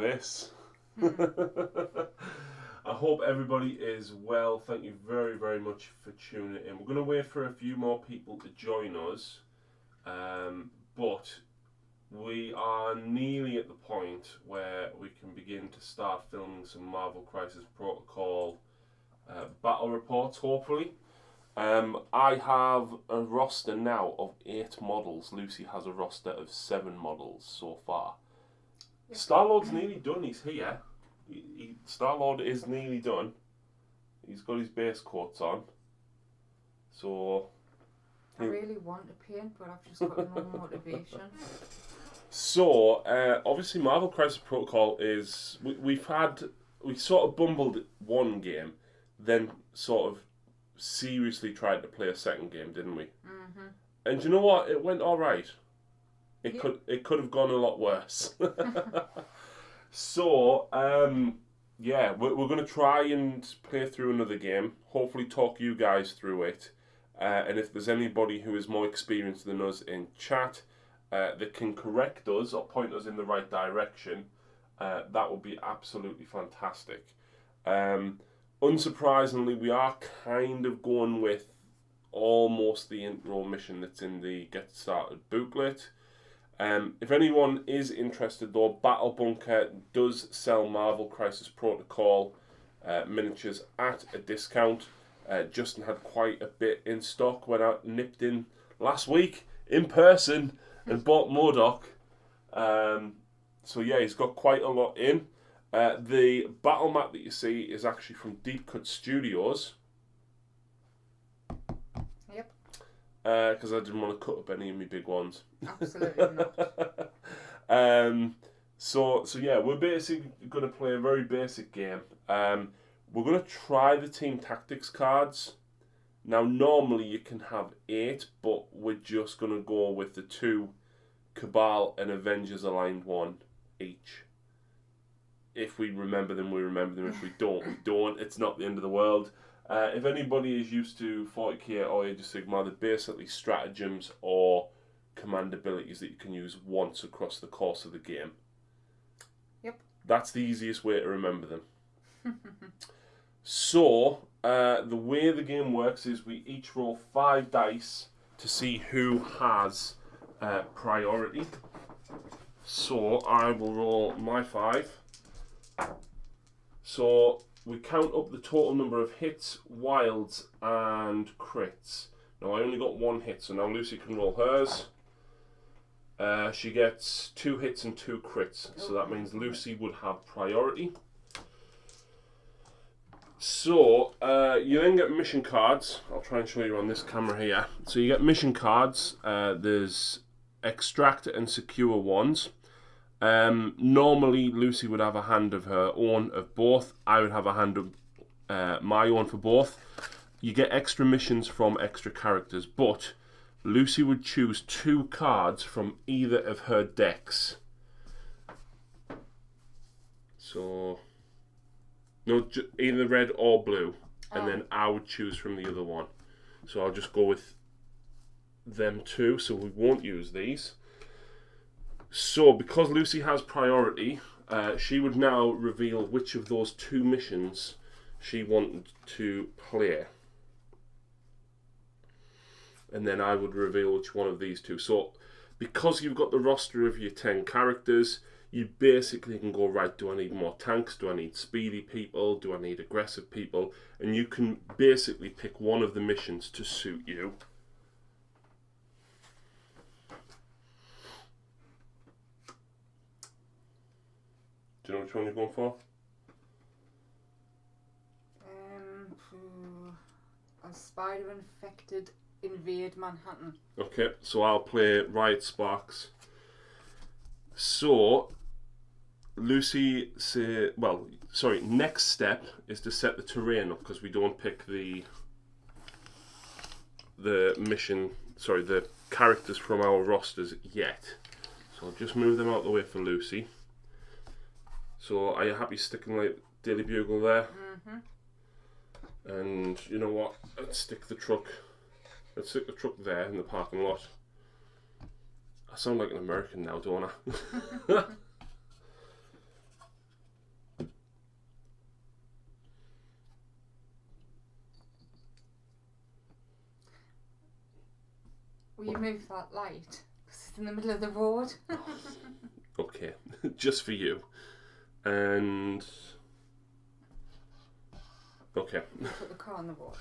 this. I hope everybody is well. Thank you very, very much for tuning in. We're going to wait for a few more people to join us, but we are nearly at the point where we can begin to start filming some Marvel Crisis Protocol battle reports, hopefully. I have a roster now of 8 models. Lucy has a roster of 7 models so far. Star-Lord's nearly done. He's here. Star-Lord is nearly done. He's got his base coats on. So... I really want to paint, but I've just got no motivation. So, obviously Marvel Crisis Protocol is... We sort of bumbled one game, then sort of seriously tried to play a second game, didn't we? Mm-hmm. And you know what? It went alright. It Yeah. could have gone a lot worse. So, yeah, we're going to try and play through another game. Hopefully talk you guys through it. And if there's anybody who is more experienced than us in chat that can correct us or point us in the right direction, that would be absolutely fantastic. Unsurprisingly, we are kind of going with almost the intro mission that's in the Get Started booklet. If anyone is interested though, BattleBunker does sell Marvel Crisis Protocol miniatures at a discount. Justin had quite a bit in stock when I nipped in last week in person and bought MODOK. So yeah, he's got quite a lot in. The battle map that you see is actually from Deep Cut Studios. Yep. Because I didn't want to cut up any of my big ones. Absolutely not. So yeah, we're basically going to play a very basic game. We're going to try the team tactics cards. Now, normally you can have 8, but we're just going to go with the 2 Cabal and Avengers aligned 1 each. If we remember them, we remember them. If we don't, we don't. It's not the end of the world. If anybody is used to 40k or Age of Sigmar, they're basically stratagems or command abilities that you can use once across the course of the game. Yep. That's the easiest way to remember them. So, the way the game works is we each roll 5 dice to see who has priority. So, I will roll my 5. So, we count up the total number of hits, wilds, and crits. Now, I only got 1 hit, so now Lucy can roll hers. She gets 2 hits and 2 crits, so that means Lucy would have priority. So, you then get mission cards. I'll try and show you on this camera here. So you get mission cards. There's extract and secure ones. Normally, Lucy would have a hand of her own of both. I would have a hand of my own for both. You get extra missions from extra characters, but Lucy would choose 2 cards from either of her decks. So... no, either red or blue, and then I would choose from the other one. So I'll just go with them 2, so we won't use these. So because Lucy has priority, she would now reveal which of those 2 missions she wanted to play. And then I would reveal which one of these 2. So because you've got the roster of your 10 characters, you basically can go, right, do I need more tanks? Do I need speedy people? Do I need aggressive people? And you can basically pick one of the missions to suit you. Do you know which one you're going for? A spider-infected invade Manhattan. Okay, so I'll play Riot Sparks. So... Lucy next step is to set the terrain up, because we don't pick the characters from our rosters yet. So I'll just move them out of the way for Lucy. So are you happy sticking like Daily Bugle there? Mm-hmm. And you know what? Let's stick the truck there in the parking lot. I sound like an American now, don't I? Will you move that light? Because it's in the middle of the road. Okay, just for you. And okay. Put the car on the road.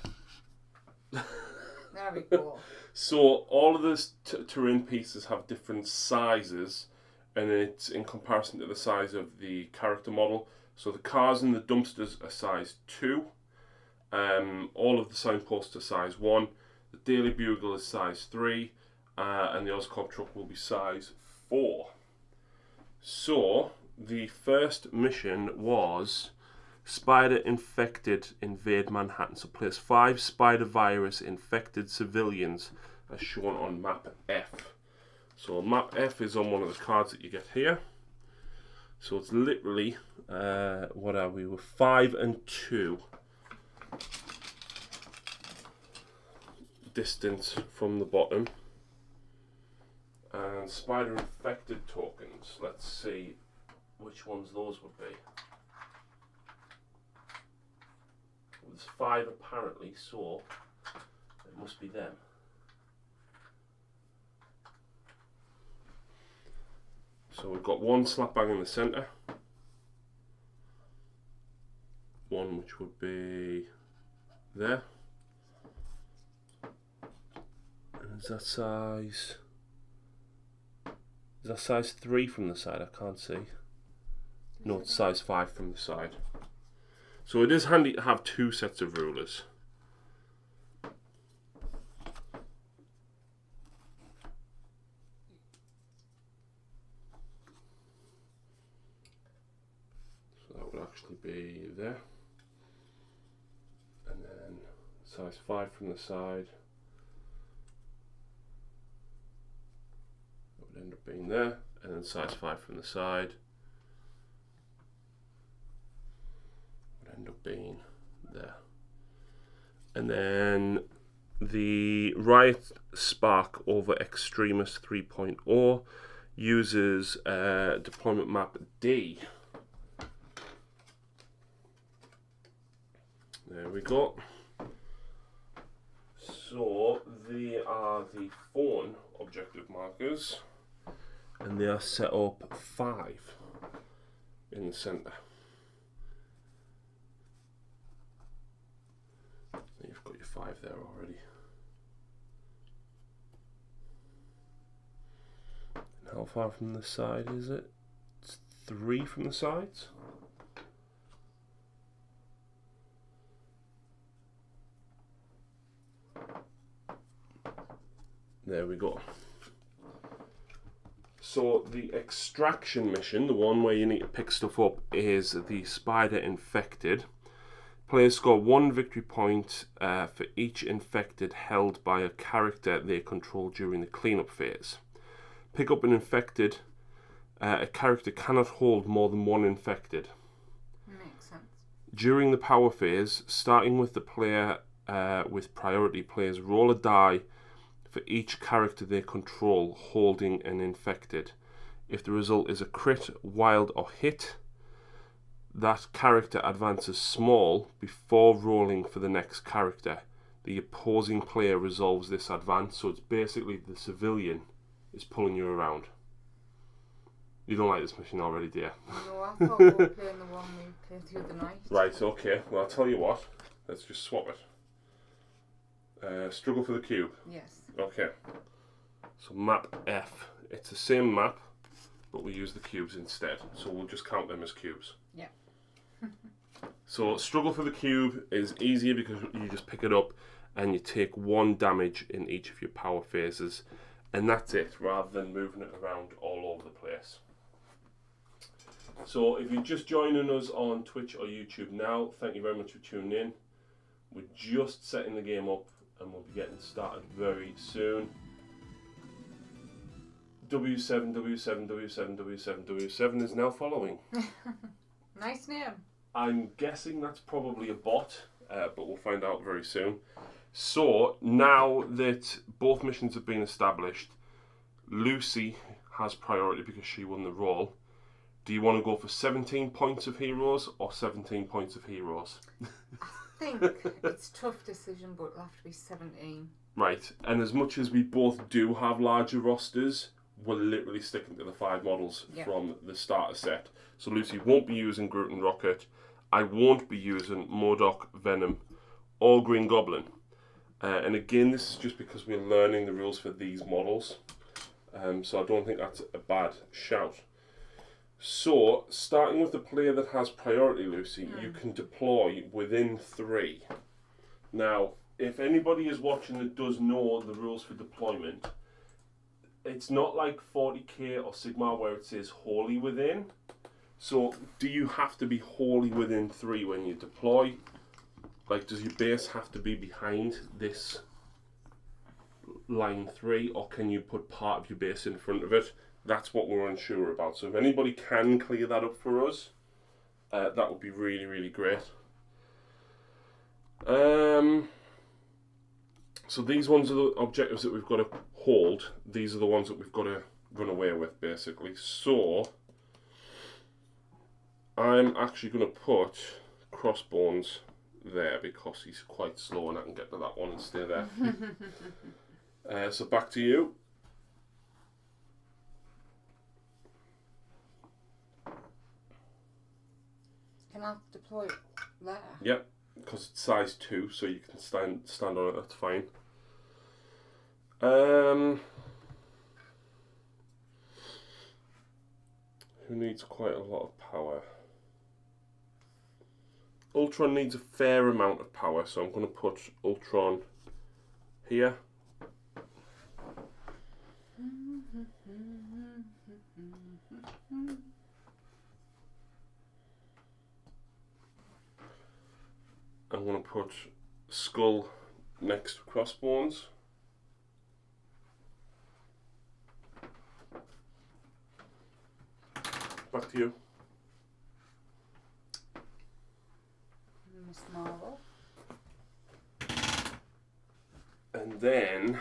There we go. So all of the terrain pieces have different sizes, and it's in comparison to the size of the character model. So the cars and the dumpsters are size 2. All of the signposts are size 1. The Daily Bugle is size 3, and the Oscorp truck will be size 4. So the first mission was Spider infected invade Manhattan. So place 5 spider virus infected civilians as shown on map F. So map F is on one of the cards that you get here. So it's literally, what are we? We're 5 and 2 distance from the bottom. And spider infected tokens. Let's see which ones those would be. There's 5 apparently, so it must be them. So we've got one slap bang in the centre. One which would be there. And is that size 3 from the side? I can't see. No, it's size 5 from the side. So it is handy to have 2 sets of rulers. So that would actually be there. And then size 5 from the side. That would end up being there. And then size 5 from the side. End up being there. And then the Riot Spark over Extremis 3.0 uses deployment map D. There we go. So they are the phone objective markers, and they are set up 5 in the centre. You've got your 5 there already. And how far from the side is it? It's 3 from the sides. There we go. So the extraction mission, the one where you need to pick stuff up, is the Spider Infected. Players score 1 victory point for each infected held by a character they control during the cleanup phase. Pick up an infected. A character cannot hold more than 1 infected. Makes sense. During the power phase, starting with the player with priority, players roll a die for each character they control holding an infected. If the result is a crit, wild, or hit, that character advances small before rolling for the next character. The opposing player resolves this advance, so it's basically the civilian is pulling you around. You don't like this mission already, dear? No, I thought we were playing the one we played the other night. Right, okay. Well, I'll tell you what. Let's just swap it. Struggle for the cube. Yes. Okay. So map F. It's the same map, but we use the cubes instead. So we'll just count them as cubes. Yeah. So struggle for the cube is easier because you just pick it up and you take 1 damage in each of your power phases, and that's it, rather than moving it around all over the place. So if you're just joining us on Twitch or YouTube now, thank you very much for tuning in. We're just setting the game up and we'll be getting started very soon. W7, W7, W7, W7, W7 is now following. Nice name. I'm guessing that's probably a bot, but we'll find out very soon. So, now that both missions have been established, Lucy has priority because she won the roll. Do you want to go for 17 points of heroes or 17 points of heroes? think it's a tough decision, but it'll have to be 17. Right, and as much as we both do have larger rosters, we're literally sticking to the 5 models from the starter set. So Lucy won't be using Groot and Rocket. I won't be using Modok, Venom, or Green Goblin. And again, this is just because we're learning the rules for these models. So I don't think that's a bad shout. So, starting with the player that has priority, Lucy, you can deploy within 3. Now, if anybody is watching that does know the rules for deployment, it's not like 40k or Sigmar where it says wholly within. So, do you have to be wholly within 3 when you deploy? Like, does your base have to be behind this line 3, or can you put part of your base in front of it? That's what we're unsure about. So if anybody can clear that up for us, that would be really, really great. So these ones are the objectives that we've got to hold. These are the ones that we've got to run away with, basically. So I'm actually going to put Crossbones there because he's quite slow and I can get to that one and stay there. So back to you. Can I deploy it there? Yep, because it's size 2, so you can stand on it, that's fine. Who needs quite a lot of power? Ultron needs a fair amount of power, so I'm going to put Ultron here. I'm going to put Skull next to Crossbones. Back to you. Miss Marvel. And then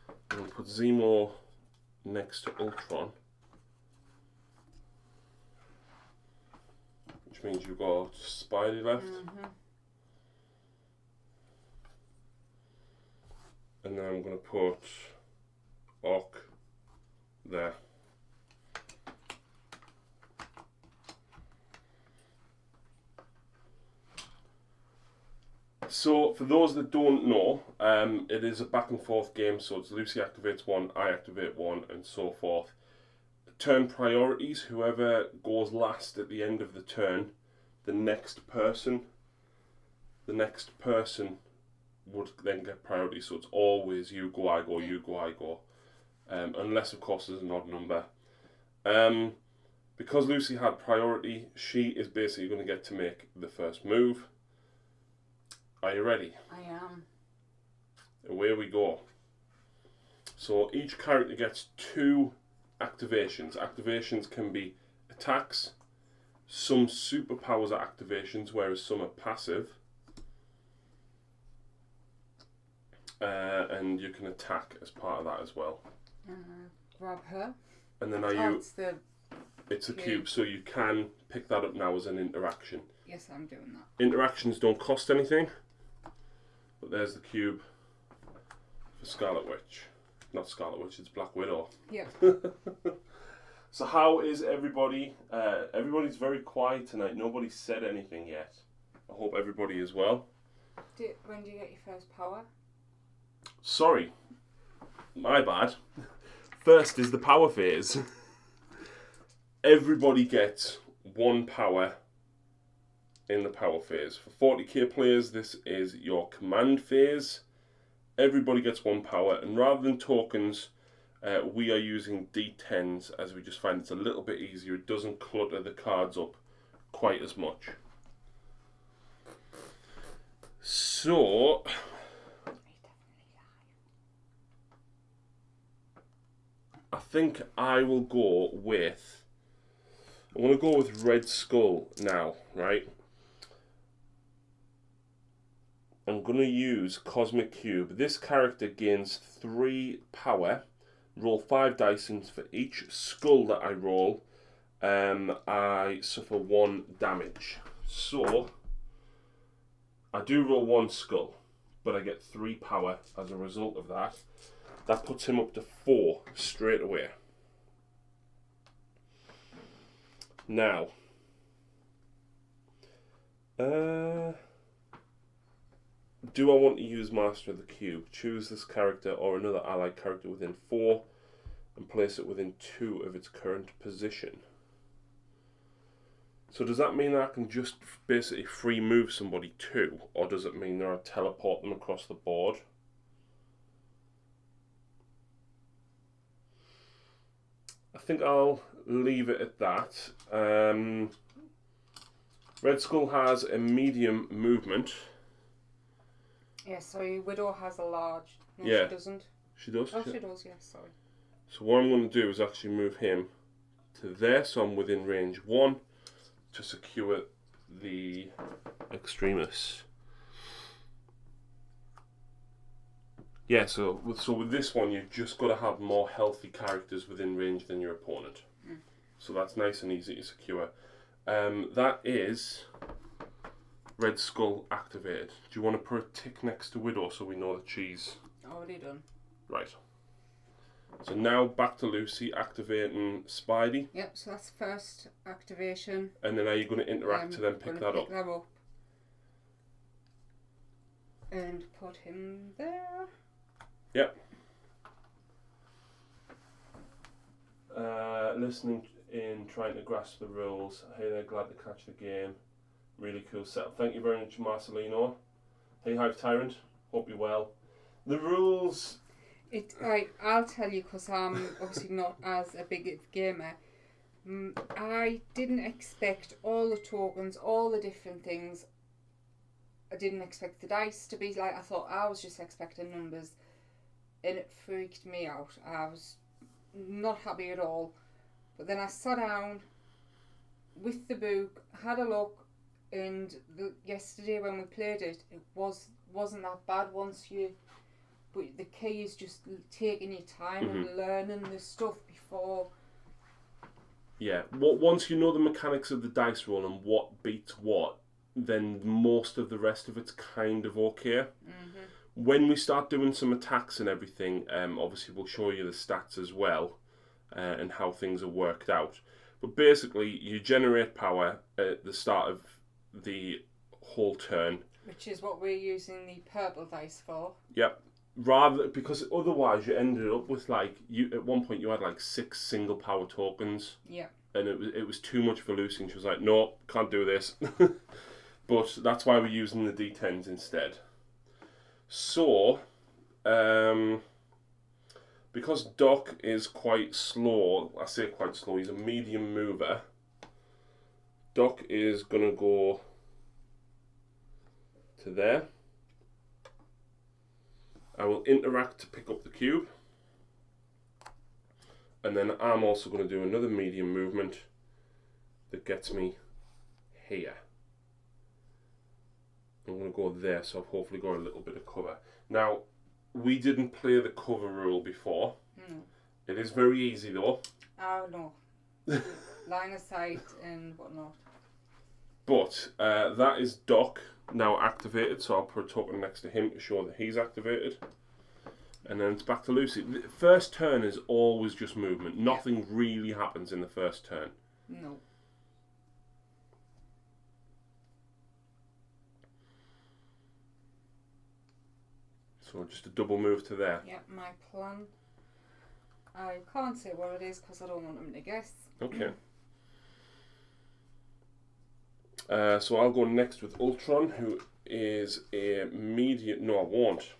I'm going to put Zemo next to Ultron. Which means you've got Spidey left. And then I'm going to put Orc there. So, for those that don't know, it is a back and forth game, so it's Lucy activates 1, I activate 1, and so forth. Turn priorities, whoever goes last at the end of the turn, the next person would then get priority, so it's always you go, I go, you go, I go. Unless, of course, there's an odd number. Because Lucy had priority, she is basically going to get to make the first move. Are you ready? I am. Away we go. So each character gets 2 activations. Activations can be attacks. Some superpowers are activations, whereas some are passive. And you can attack as part of that as well. Grab her. And then it's a cube, so you can pick that up now as an interaction. Yes, I'm doing that. Interactions don't cost anything. But there's the cube for Scarlet Witch. Not Scarlet Witch, it's Black Widow. Yeah. So how is everybody? Everybody's very quiet tonight. Nobody's said anything yet. I hope everybody is well. When do you get your first power? Sorry. My bad. First is the power phase. Everybody gets 1 power in the power phase. For 40k players, this is your command phase. Everybody gets 1 power, and rather than tokens, we are using D10s as we just find it's a little bit easier. It doesn't clutter the cards up quite as much. So, I think I will go with, I want to go with Red Skull now, right? I'm going to use Cosmic Cube. This character gains 3 power. Roll 5 dice, and for each skull that I roll, I suffer 1 damage. So, I do roll 1 skull, but I get 3 power as a result of that. That puts him up to 4 straight away. Now, do I want to use Master of the Cube? Choose this character or another allied character within 4 and place it within 2 of its current position. So does that mean that I can just basically free move somebody too, or does it mean that I teleport them across the board? I think I'll leave it at that. Red Skull has a medium movement. Yeah, sorry, Widow has a large. No, Yeah. she doesn't. She does? Oh, she does, yes, sorry. So what I'm going to do is actually move him to there, so I'm within range 1 to secure the Extremis. Yeah, so with this one, you've just got to have more healthy characters within range than your opponent. So that's nice and easy to secure. That is Red Skull activated. Do you want to put a tick next to Widow so we know that she's... Already done. Right. So now back to Lucy, activating Spidey. Yep, so that's first activation. And then are you going to interact to then pick that up? Pick them up. And put him there. Yep. Listening in, trying to grasp the rules. Hey there, glad to catch the game. Really cool setup. Thank you very much, Marcelino. Hey, Hive Tyrant. Hope you're well. The rules... I'll tell you, because I'm obviously not as a big gamer. I didn't expect all the tokens, all the different things. I didn't expect the dice to be like, I thought I was just expecting numbers. And it freaked me out. I was not happy at all. But then I sat down with the book, had a look, and yesterday when we played it, it wasn't that bad once you... But the key is just taking your time and learning the stuff before. Yeah, once you know the mechanics of the dice roll and what beats what, then most of the rest of it's kind of okay. When we start doing some attacks and everything, obviously we'll show you the stats as well and how things are worked out. But basically, you generate power at the start of the whole turn. Which is what we're using the purple dice for. Yep. Because otherwise you ended up with at one point you had 6 single power tokens. Yeah. And it was too much for Lucy, and she was like, no, can't do this. But that's why we're using the D10s instead. So, because Doc is quite slow, I say quite slow, he's a medium mover. Doc is going to go to there. I will interact to pick up the cube. And then I'm also going to do another medium movement that gets me here. I'm going to go there, so I've hopefully got a little bit of cover. Now, we didn't play the cover rule before. It is very easy though. Oh no. Line of sight and whatnot. But that is Doc now activated, so I'll put a token next to him to show that he's activated. And then it's back to Lucy. The first turn is always just movement. Nothing really happens in the first turn. No. So just a double move to there. Yeah, my plan. I can't say what it is because I don't want them to guess. Okay. So I'll go next with Ultron, who is a medium... No, I won't.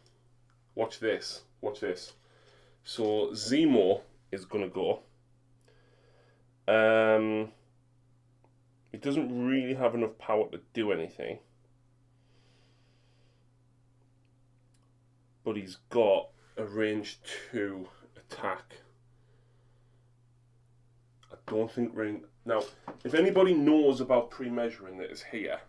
Watch this. Watch this. So Zemo is going to go. He doesn't really have enough power to do anything. But he's got a range 2 attack. I don't think now, if anybody knows about pre-measuring that is here,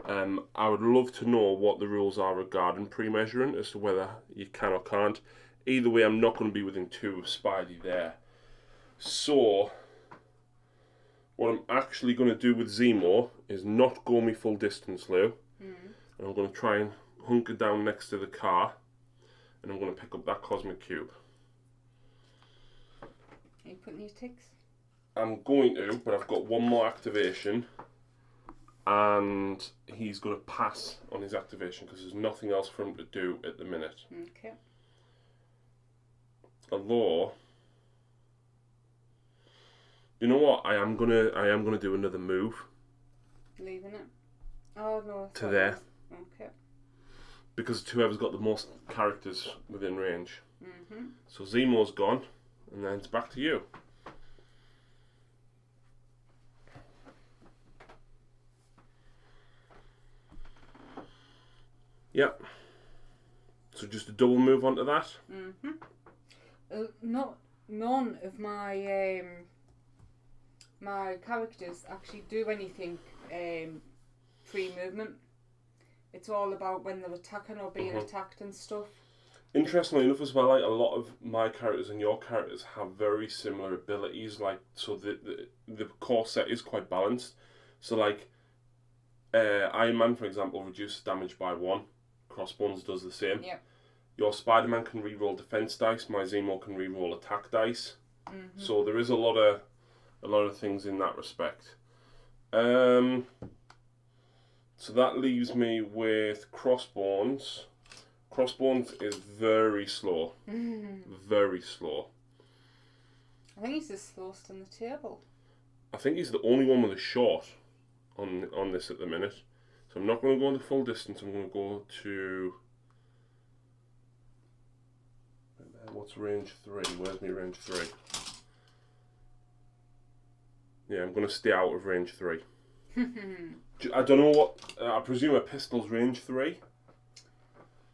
I would love to know what the rules are regarding pre-measuring as to whether you can or can't. Either way, I'm not going to be within 2 of Spidey there. So, what I'm actually going to do with Zemo is not go me full distance, Lou. And I'm going to try and hunker down next to the car, and I'm going to pick up that cosmic cube. Are you putting your ticks? I'm going to, but I've got one more activation, and he's going to pass on his activation because there's nothing else for him to do at the minute. Okay. Although, you know what? I am gonna do another move. Leaving it. Oh no. To there. Okay. Because it's whoever's got the most characters within range. Mhm. So Zemo's gone, and then it's back to you. Yep. So just a double move onto that. Mhm. None of my my characters actually do anything pre-movement. It's all about when they're attacking or being attacked and stuff. Interestingly enough, as well, like a lot of my characters and your characters have very similar abilities. Like, so the core set is quite balanced. So like, Iron Man, for example, reduces damage by 1. Crossbones does the same. Yep. Your Spider-Man can reroll defense dice. My Zemo can reroll attack dice. So there is a lot of things in that respect. So that leaves me with Crossbones. Crossbones is very slow. Very slow. I think he's the slowest on the table. I think he's the only one with a shot on this at the minute. So I'm not going to go on the full distance. I'm going to go to... What's range 3? Where's my range 3? Yeah, I'm going to stay out of range 3. I don't know what... I presume a pistol's range 3?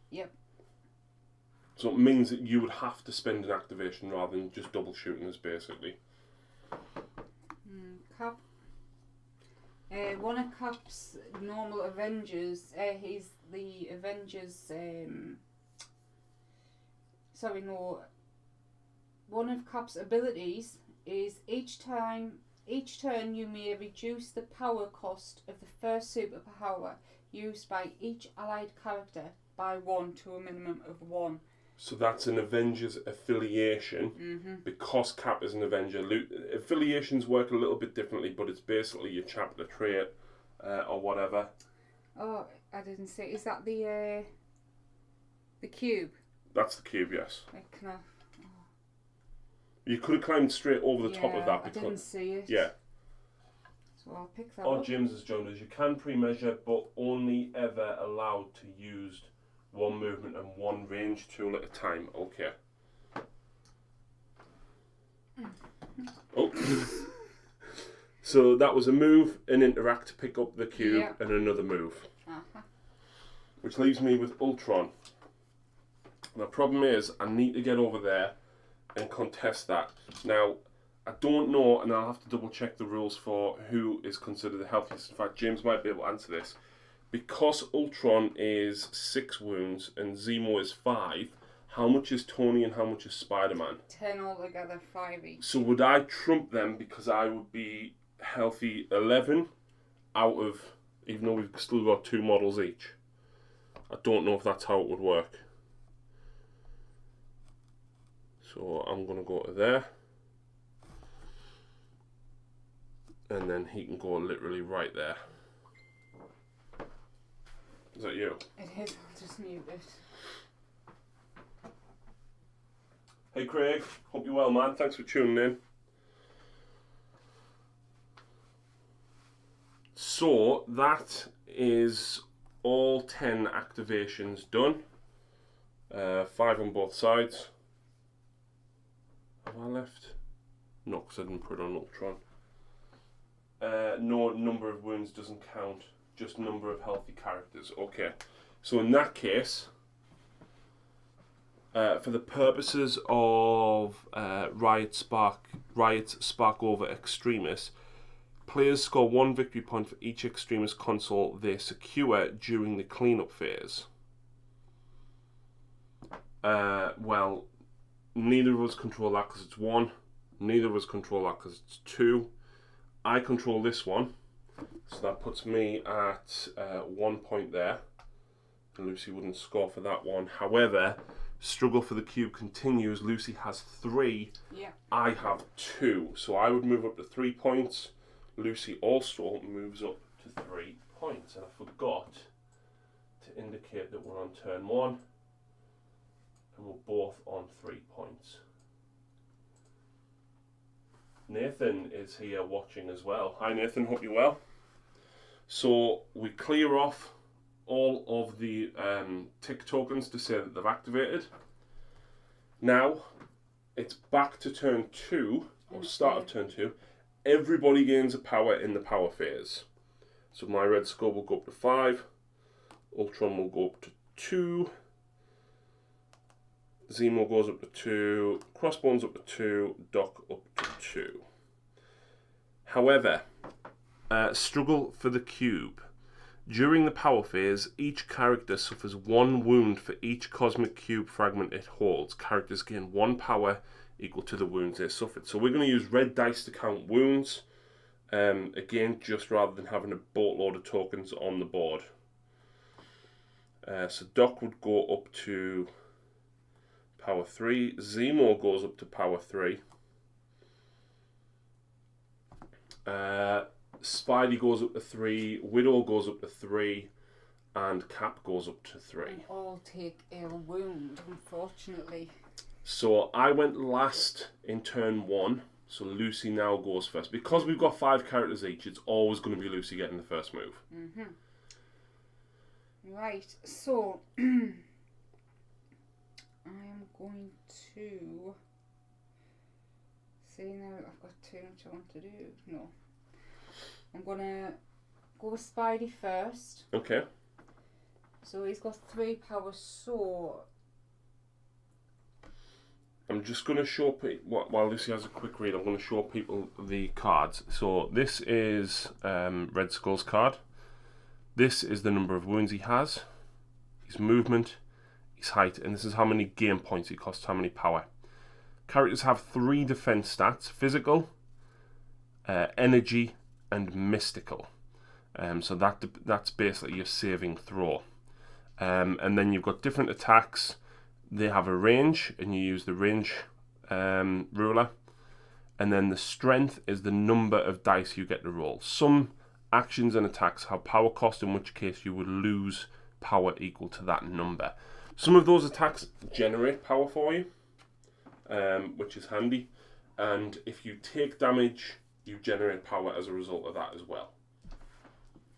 Yep. So it means that you would have to spend an activation rather than just double shooting us, basically. Cap. One of Cap's normal Avengers, he's the Avengers... One of Cap's abilities is each turn you may reduce the power cost of the first superpower used by each allied character by 1 to a minimum of 1. So that's an Avengers affiliation. Because Cap is an Avenger. Affiliations work a little bit differently, but it's basically your chapter trait or whatever. Oh, I didn't say. Is that the cube? That's the cube, yes. Can I... You could have climbed straight over the top of that. I didn't see it. Yeah. So I'll pick that Or up. James has joined us. You can pre-measure, but only ever allowed to use 1 movement and 1 range tool at a time. Okay. Oh. So that was a move, an interact to pick up the cube, and another move. Which leaves me with Ultron. The problem is, I need to get over there and contest that. Now, I don't know, and I'll have to double check the rules for who is considered the healthiest. In fact, James might be able to answer this. Because Ultron is 6 wounds and Zemo is 5, how much is Tony and how much is Spider-Man? 10 altogether, 5 each. So would I trump them because I would be healthy 11 out of, even though we've still got 2 models each? I don't know if that's how it would work. So I'm going to go to there. And then he can go literally right there. Is that you? It is, I'll just mute it. Hey Craig, hope you're well, man. Thanks for tuning in. So that is all 10 activations done. 5 on both sides. Have I left? No, because I didn't put it on Ultron. No, number of wounds doesn't count. Just number of healthy characters. Okay. So in that case, for the purposes of Riot Spark over Extremis, players score 1 victory point for each Extremis console they secure during the cleanup phase. Well, neither of us control that because it's 1. Neither of us control that because it's 2. I control this one, so that puts me at 1 point there. Lucy wouldn't score for that one. However, struggle for the cube continues. Lucy has 3. Yeah. I have 2. So I would move up to 3 points. Lucy also moves up to 3 points. And I forgot to indicate that we're on turn 1. And we're both on 3 points. Nathan is here watching as well. Hi Nathan, hope you're well. So we clear off all of the tick tokens to say that they've activated. Now it's back to turn 2, or start of turn 2. Everybody gains a power in the power phase. So my red skull will go up to 5, Ultron will go up to 2, Zemo goes up to 2, Crossbones up to 2, Doc up to 2. However, struggle for the cube. During the power phase, each character suffers 1 wound for each cosmic cube fragment it holds. Characters gain 1 power equal to the wounds they suffered. So we're going to use red dice to count wounds. Again, just rather than having a boatload of tokens on the board. So Doc would go up to power 3. Zemo goes up to power 3. Spidey goes up to 3, Widow goes up to 3, and Cap goes up to 3. And all take a wound, unfortunately. So I went last in turn 1, so Lucy now goes first. Because we've got 5 characters each, it's always going to be Lucy getting the first move. Right, so I am going to see now I've got too much I want to do. No. I'm going to go with Spidey first. Okay. So he's got 3 power, so I'm just going to show people, while Lucy has a quick read, I'm going to show people the cards. So this is Red Skull's card. This is the number of wounds he has, his movement, his height, and this is how many game points he costs, how many power. Characters have 3 defense stats: physical, energy, and mystical. So that's basically your saving throw. And then you've got different attacks. They have a range, and you use the range ruler. And then the strength is the number of dice you get to roll. Some actions and attacks have power cost, in which case you would lose power equal to that number. Some of those attacks generate power for you, which is handy. And if you take damage, you generate power as a result of that as well.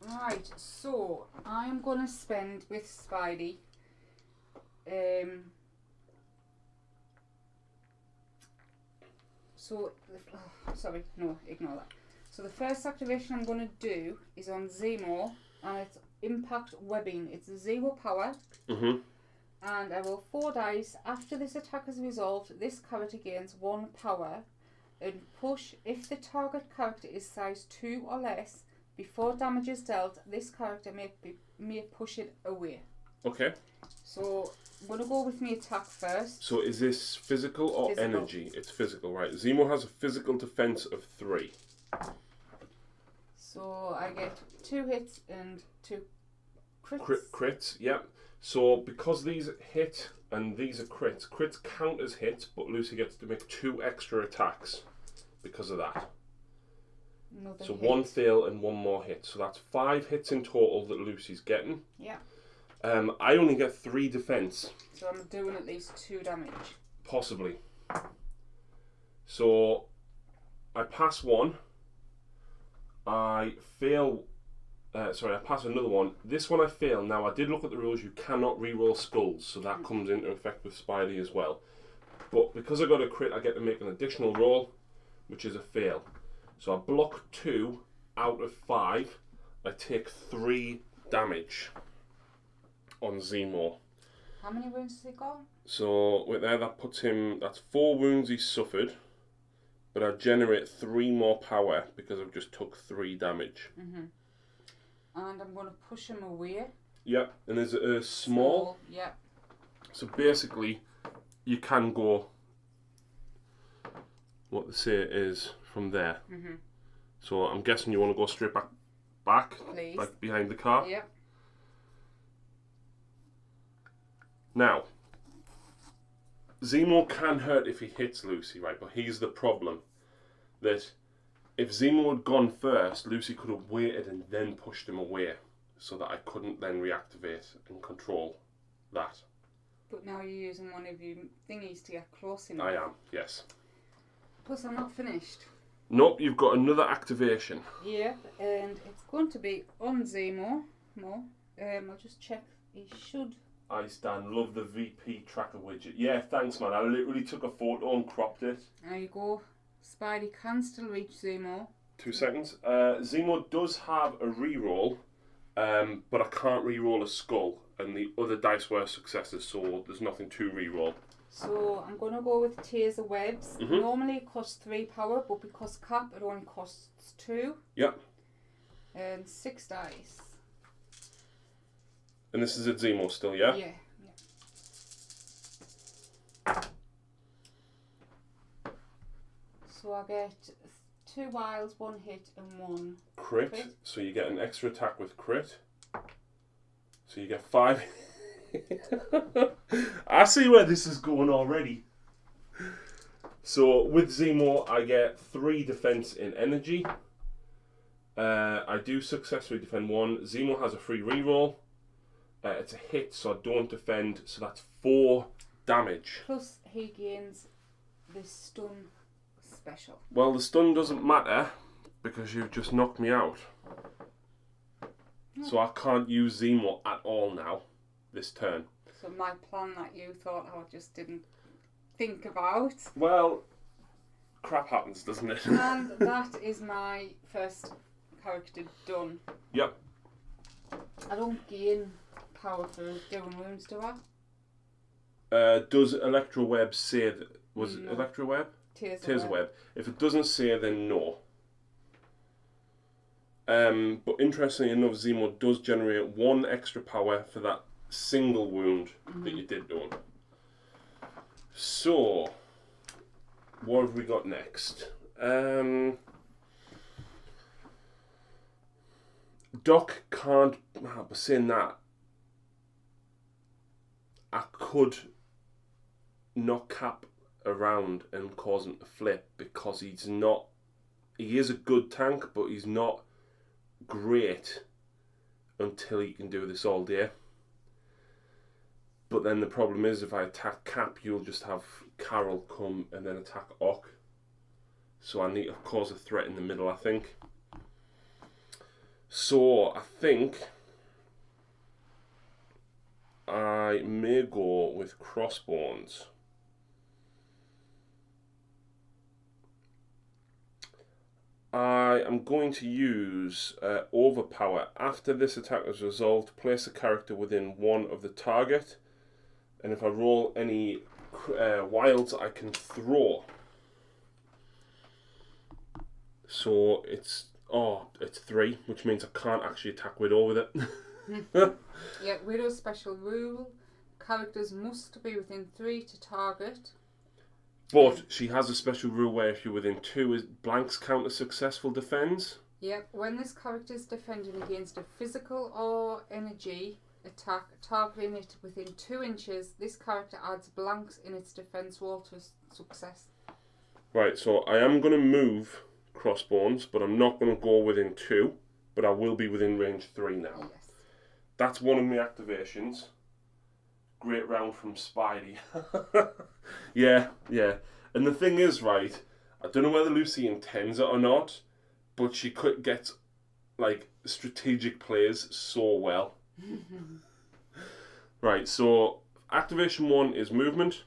right, so I am going to spend with Spidey sorry, no, ignore that. So the first activation I'm going to do is on Zemo, and it's impact webbing. It's 0 power. And I roll 4 dice. After this attack is resolved, this character gains 1 power. And push, if the target character is size 2 or less, before damage is dealt, this character may push it away. Okay. So I'm going to go with my attack first. So is this physical or Physical. energy? It's physical, right. Zemo has a physical defense of 3. So I get 2 hits and 2 crits. Crits, yeah. So because these hit and these are crits, crits count as hits, but Lucy gets to make 2 extra attacks because of that. Another So hit. 1 fail and 1 more hit. So that's 5 hits in total that Lucy's getting. Yeah. I only get 3 defense. So I'm doing at least 2 damage. Possibly. So I pass 1. I fail. I pass another one. This one I fail. Now I did look at the rules. You cannot re-roll skulls, so that comes into effect with Spidey as well. But because I got a crit, I get to make an additional roll, which is a fail. So I block 2 out of 5. I take 3 damage on Zemo. How many wounds has he got? So with that puts him. That's 4 wounds he suffered. But I generate 3 more power because I've just took 3 damage. And I'm going to push him away. Yep, and there's a small. Yeah. So basically, you can go. What they say is from there. So I'm guessing you want to go straight back, Please. like behind the car. Yep. Now, Zemo can hurt if he hits Lucy, right? But here's the problem. That if Zemo had gone first, Lucy could have waited and then pushed him away. So that I couldn't then reactivate and control that. But now you're using one of your thingies to get close enough. I am, yes. Plus, I'm not finished. Nope, you've got another activation. Yeah, and it's going to be on Zemo. I'll just check. He should. I stand. Love the VP tracker widget. Yeah, thanks, man. I literally took a photo and cropped it. There you go. Spidey can still reach Zemo. 2 seconds. Zemo does have a reroll, but I can't reroll a skull, and the other dice were successes, so there's nothing to reroll. So I'm going to go with taser webs. Mhm. Normally it costs 3 power, but because cap it only costs 2. Yep. And 6 dice. And this is at Zemo still, yeah? Yeah. So I get 2 wilds, 1 hit, and 1 Crit. So you get an extra attack with crit. So you get 5. I see where this is going already. So with Zemo, I get 3 defense in energy. I do successfully defend 1. Zemo has a free reroll. It's a hit, so I don't defend. So that's 4 damage. Plus he gains this stun special. Well, the stun doesn't matter because you've just knocked me out. So I can't use Zemo at all now this turn. So my plan that you thought I just didn't think about. Well, crap happens, doesn't it? And that is my first character done. Yep. I don't gain power for doing wounds, do I? Does Electro Web say that? Was it No. Electro Web? Taser Web. If it doesn't say, then no. But interestingly enough, Zemo does generate 1 extra power for that single wound that you did to him. So, what have we got next? Doc can't. But saying that, I could knock Cap around and cause him to flip because he's not. He is a good tank, but he's not great until he can do this all day. But then the problem is, if I attack Cap, you'll just have Carol come and then attack Ock. So I need to cause a threat in the middle, I think. So I think I may go with Crossbones. I am going to use Overpower. After this attack is resolved, place a character within 1 of the target. And if I roll any wilds, I can throw. So it's 3, which means I can't actually attack Widow with it. Yeah, Widow's special rule. Characters must be within 3 to target. But she has a special rule where if you're within 2, blanks count as successful defends. Yep, when this character is defending against a physical or energy attack targeting it within 2 inches, this character adds blanks in its defense roll to success. Right, so I am going to move Crossbones, but I'm not going to go within 2, but I will be within range 3 now. Yes. That's one of my activations. Great round from Spidey. Yeah. And the thing is, right, I don't know whether Lucy intends it or not, but she gets like strategic plays so well. Right, so activation 1 is movement.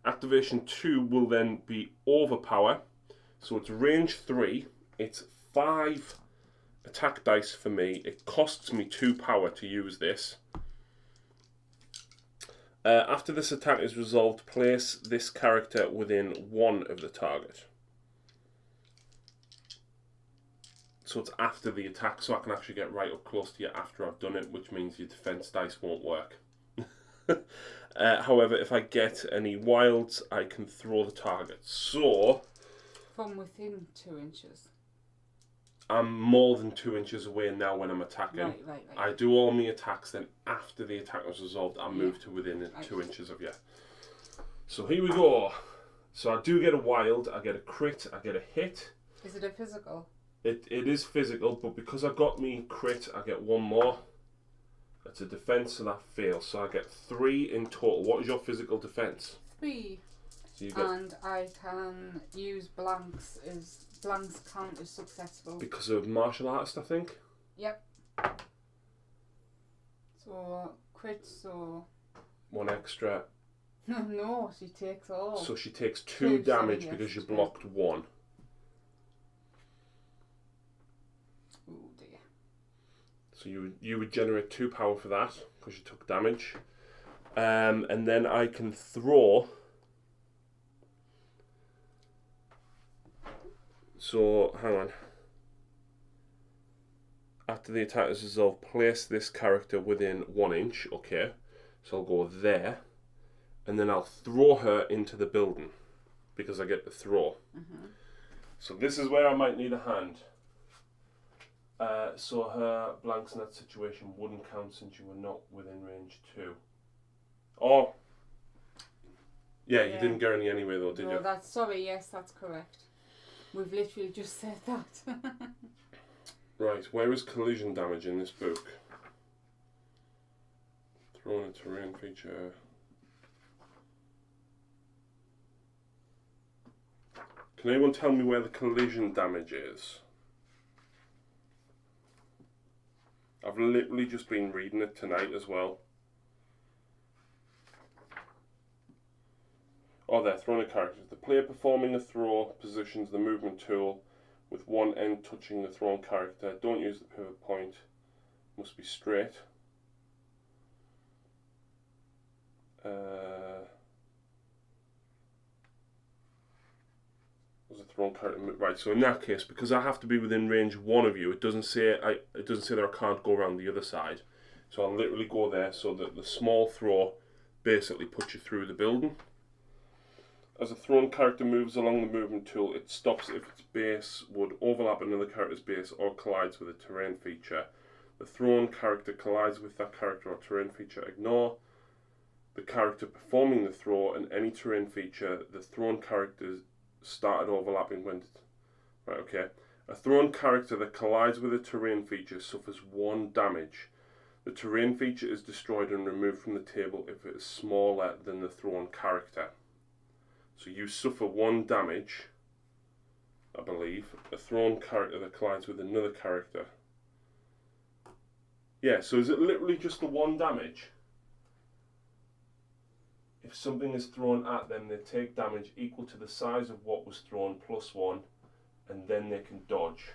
Activation 2 will then be Overpower. So it's range 3. It's 5 attack dice for me. It costs me 2 power to use this. After this attack is resolved, place this character within 1 of the target. So it's after the attack, so I can actually get right up close to you after I've done it, which means your defense dice won't work. However, if I get any wilds, I can throw the target. So From within 2 inches. I'm more than 2 inches away now when I'm attacking. Right. I do all my attacks, then after the attack was resolved, I move to within Right. 2 inches of you. So here we go. So I do get a wild, I get a crit, I get a hit. Is it a physical? It is physical, but because I got me crit, I get one more. That's a defense, so that fails. So I get 3 in total. What is your physical defense? 3. So you get, and I can use blanks count as successful. because of martial artist, I think. Yep. So crit, so 1 extra. no, she takes all. So she takes 2 damage yes, because you 2. blocked 1. Oh dear. So you would generate 2 power for that because you took damage. And then I can throw. So hang on. After the attack is resolved, place this character within 1 inch. Okay, so I'll go there, and then I'll throw her into the building because I get to throw. So this is where I might need a hand. So her blanks in that situation wouldn't count since you were not within range 2. Oh, yeah, you didn't get any anyway though, did you? No, yes, that's correct. We've literally just said that. Right, where is collision damage in this book? Thrown a terrain feature. Can anyone tell me where the collision damage is? I've literally just been reading it tonight as well. Oh, there, throwing a character. The player performing a throw positions the movement tool with one end touching the thrown character. Don't use the pivot point. Must be straight. Was a thrown character right? So in that case, because I have to be within range 1 of you, it doesn't say that I can't go around the other side. So I'll literally go there so that the small throw basically puts you through the building. As a thrown character moves along the movement tool, it stops if its base would overlap another character's base or collides with a terrain feature. The thrown character collides with that character or terrain feature. Ignore the character performing the throw and any terrain feature the thrown character started overlapping when... Right, okay. A thrown character that collides with a terrain feature suffers 1 damage. The terrain feature is destroyed and removed from the table if it is smaller than the thrown character. So you suffer 1 damage, I believe. A thrown character that collides with another character. Yeah, so is it literally just the 1 damage? If something is thrown at them, they take damage equal to the size of what was thrown plus 1, and then they can dodge.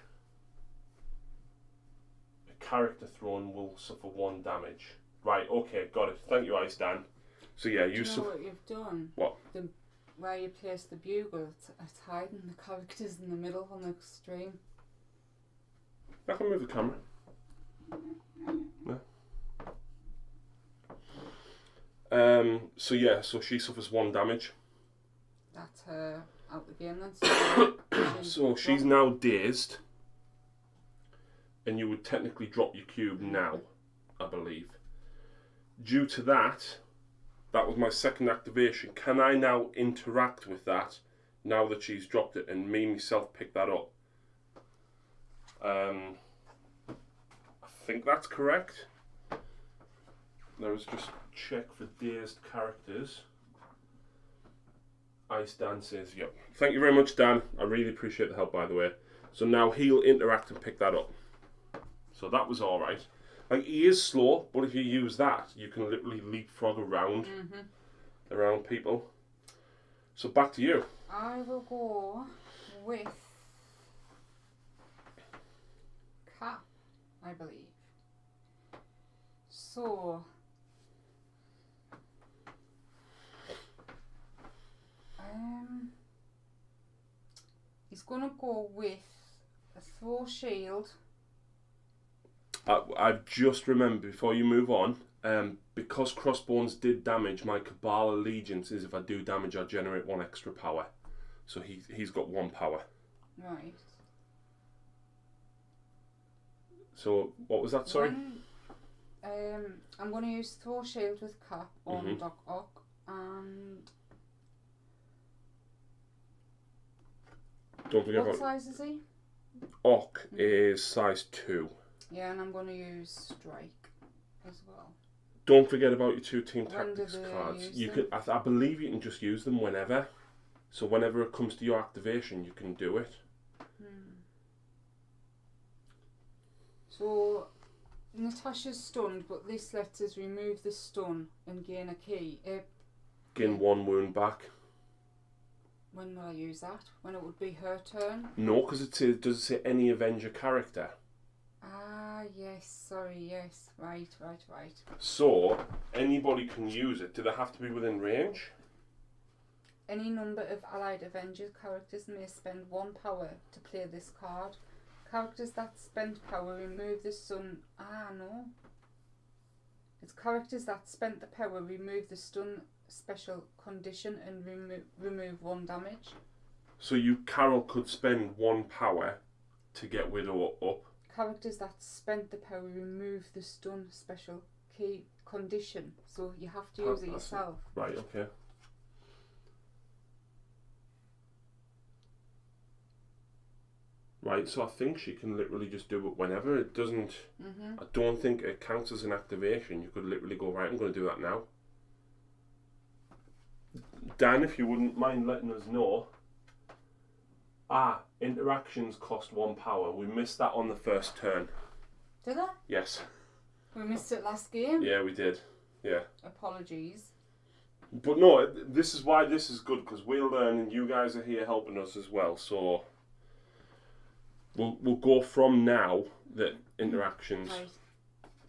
A character thrown will suffer 1 damage. Right, okay, got it. Thank you, Ice Dan. So yeah, you know what you've done? What? Where you place the bugle, it's hiding the characters in the middle on the extreme. I can move the camera. Yeah. So yeah, so she suffers 1 damage. That's her out the game then. So she's now dazed, and you would technically drop your cube now, I believe. Due to that was my second activation. Can I now interact with that now that she's dropped it and me myself pick that up? I think that's correct. Let's just check for dazed characters. Ice Dan says, yep. Thank you very much, Dan. I really appreciate the help, by the way. So now he'll interact and pick that up. So that was alright. Like, he is slow, but if you use that, you can literally leapfrog around people. So back to you. I will go with Cap, I believe. So he's gonna go with a throw shield. I've just remembered before you move on, because crossbones did damage, my Cabal allegiance is if I do damage I generate 1 extra power. So he's got 1 power. Right. So what was that? Sorry. I'm going to use Thor Shield with Cap on Mhm. Doc Ock, and Don't forget what about size is he? Ock is size 2. Yeah, and I'm going to use Strike as well. Don't forget about your 2 team When do tactics they cards. use You them? can, I believe you can just use them whenever. So whenever it comes to your activation, you can do it. So Natasha's stunned, but this lets us remove the stun and gain a key. Gain 1 wound back. When will I use that? When it would be her turn? No, because does it say any Avenger character? Ah, yes, sorry, yes. Right. So anybody can use it. Do they have to be within range? Any number of allied Avenger characters may spend 1 power to play this card. Characters that spend power remove the stun. No. It's characters that spent the power remove the stun special condition and remove 1 damage. So you, Carol, could spend 1 power to get Widow up. Characters that spent the power remove the stun special key condition. So you have to use it yourself. Right, okay. Right, so I think she can literally just do it whenever. It doesn't... I don't think it counts as an activation. You could literally go, right, I'm going to do that now. Dan, if you wouldn't mind letting us know. Interactions cost 1 power. We missed that on the first turn. Did I? Yes. We missed it last game? Yeah, we did. Yeah. Apologies. But no, this is why this is good, because we'll learn and you guys are here helping us as well. So we'll go from now the interactions. Right.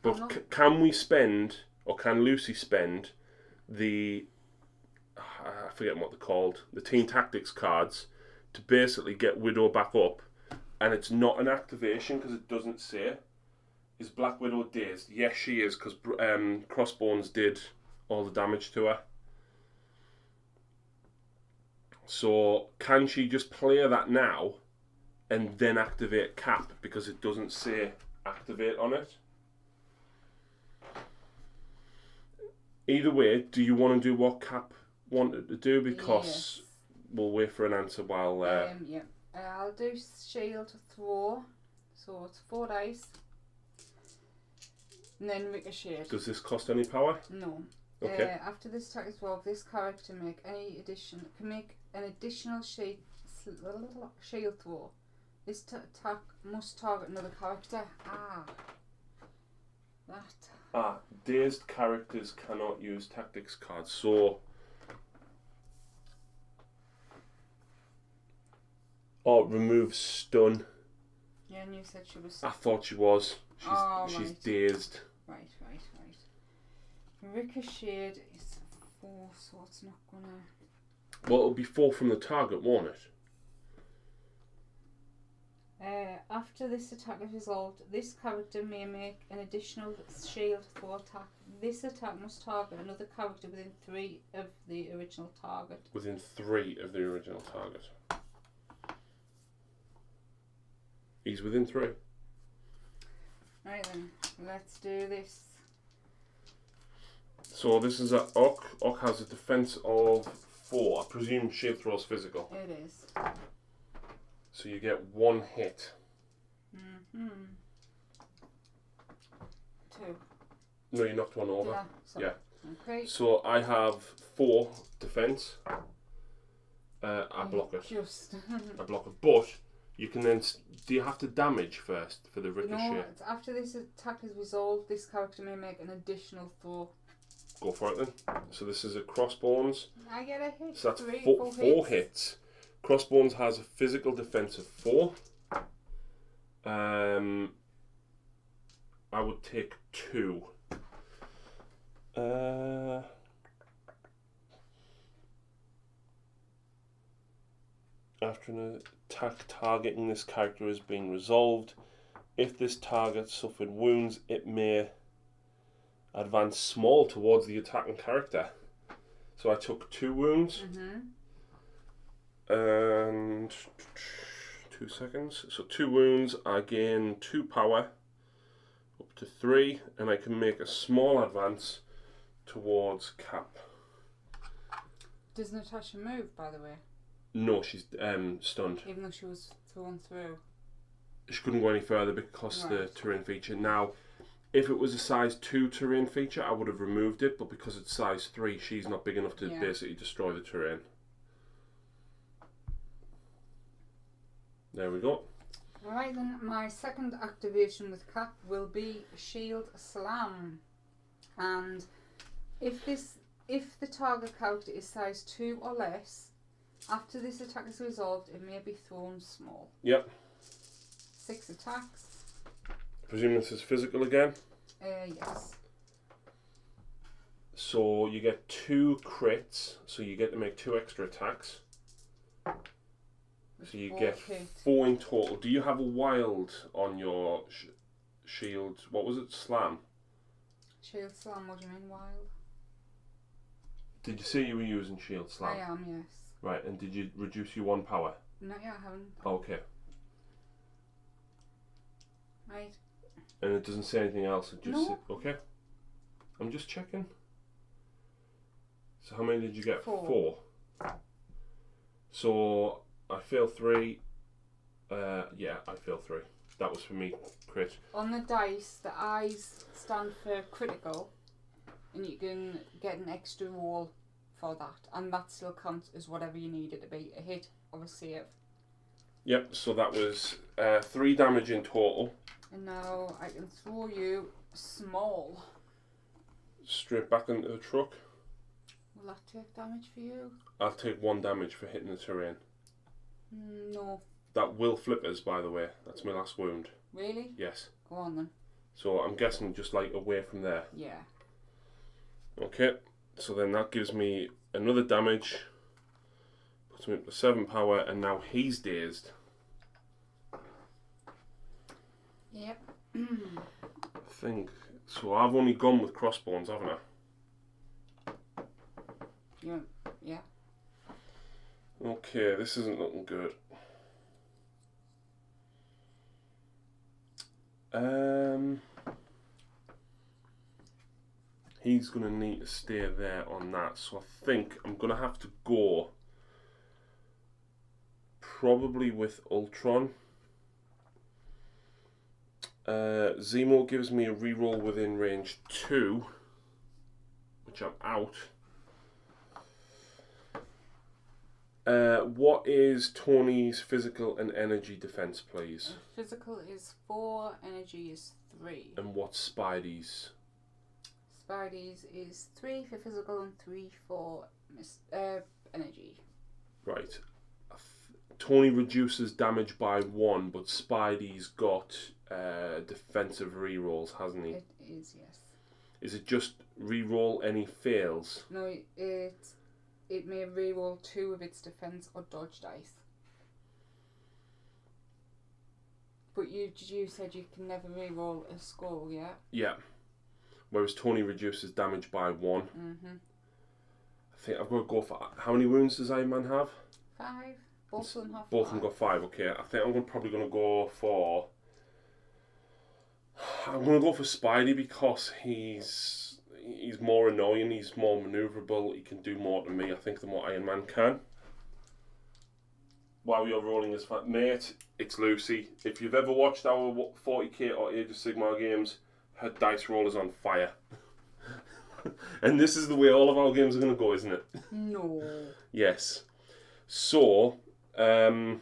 But can we spend, or can Lucy spend, the I forget what they're called, the Team Tactics cards, to basically get Widow back up? And it's not an activation because it doesn't say. Is Black Widow dazed? Yes, she is, because Crossbones did all the damage to her. So can she just play that now and then activate Cap, because it doesn't say activate on it? Either way, do you want to do what Cap wanted to do? Because we'll wait for an answer while... yeah. I'll do Shield Throw. So it's 4 dice. And then Ricochet. Does this cost any power? No. Okay. After this attack is rolled, this character can make an additional shield throw. This attack must target another character. Dazed characters cannot use tactics cards. So, remove stun. Yeah, and you said she was. I thought she was. She's right. dazed. Right. Ricochet is 4, so it's not gonna. Well, it'll be 4 from the target, won't it? After this attack is resolved, this character may make an additional shield throw attack. This attack must target another character within 3 of the original target. Within 3 of the original target. He's within 3. Right then, let's do this. So this is a Ock. Ock has a defense of 4. I presume shield throw's physical. It is. So you get 1 hit. 2. No, you knocked 1 over. Yeah. Okay. So I have 4 defense. I block it. I block it. But you can then. Do you have to damage first for the ricochet? No, it's after this attack is resolved, this character may make an additional throw. Go for it then. So this is a Crossbones. I get a hit. So that's 4 4 hits. Crossbones has a physical defense of 4. I would take 2. After an attack targeting this character is being resolved, if this target suffered wounds, it may advance small towards the attacking character. So I took 2 wounds. And 2 seconds. So 2 wounds, I gain 2 power. up to 3, and I can make a small advance towards Cap. Does Natasha move, by the way? No, she's stunned. Even though she was thrown through. She couldn't go any further because the terrain feature. Now, if it was a size 2 terrain feature, I would have removed it, but because it's size 3, she's not big enough to basically destroy the terrain. There we go. Alright then, my second activation with Cap will be Shield Slam. And if the target character is size 2 or less, after this attack is resolved, it may be thrown small. Yep. 6 attacks. Presume this is physical again? Yes. So you get 2 crits, so you get to make 2 extra attacks. So you get 4 in total. Do you have a wild on your shield? What was it? Slam? Shield Slam, what do you mean wild? Did you say you were using shield slam? I am, yes. Right, and did you reduce your 1 power? Not yet, I haven't. Okay. Right. And it doesn't say anything else? It just No. Okay. I'm just checking. So how many did you get? 4. So I failed 3. Yeah, I failed 3. That was for me, crit. On the dice, the eyes stand for critical, and you can get an extra roll for that, and that still counts as whatever you need it to be, a hit or a save. Yep, so that was 3 damage in total. And now I can throw you small. Straight back into the truck. Will that take damage for you? I'll take 1 damage for hitting the terrain. No. That will flip us, by the way. That's my last wound. Really? Yes. Go on then. So I'm guessing just like away from there. Yeah. Okay, so then that gives me another damage. Puts me up to 7 power, and now he's dazed. Yep. I think. So I've only gone with crossbones, haven't I? Yeah. Okay, this isn't looking good. He's going to need to stay there on that, so I think I'm going to have to go probably with Ultron. Zemo gives me a reroll within range 2, which I'm out. What is Tony's physical and energy defense, please? Physical is 4, energy is 3. And what's Spidey's? Spidey's is 3 for physical and 3 for energy. Right. Tony reduces damage by 1, but Spidey's got defensive rerolls, hasn't he? It is, yes. Is it just reroll any fails? No, it may reroll 2 of its defense or dodge dice. But you said you can never reroll a score, yeah? Yeah. Whereas Tony reduces damage by 1. Mm-hmm. I think I've got to go for... How many wounds does Iron Man have? 5. Both of them have 5. Both of them got 5, okay. I think I'm probably going to go for... I'm going to go for Spidey because he's more annoying, he's more manoeuvrable, he can do more than me, I think, than what Iron Man can. While you're rolling as mate, it's Lucy. If you've ever watched our 40k or Age of Sigmar games, her dice roll is on fire. And this is the way all of our games are going to go, isn't it? No. Yes. So, damn,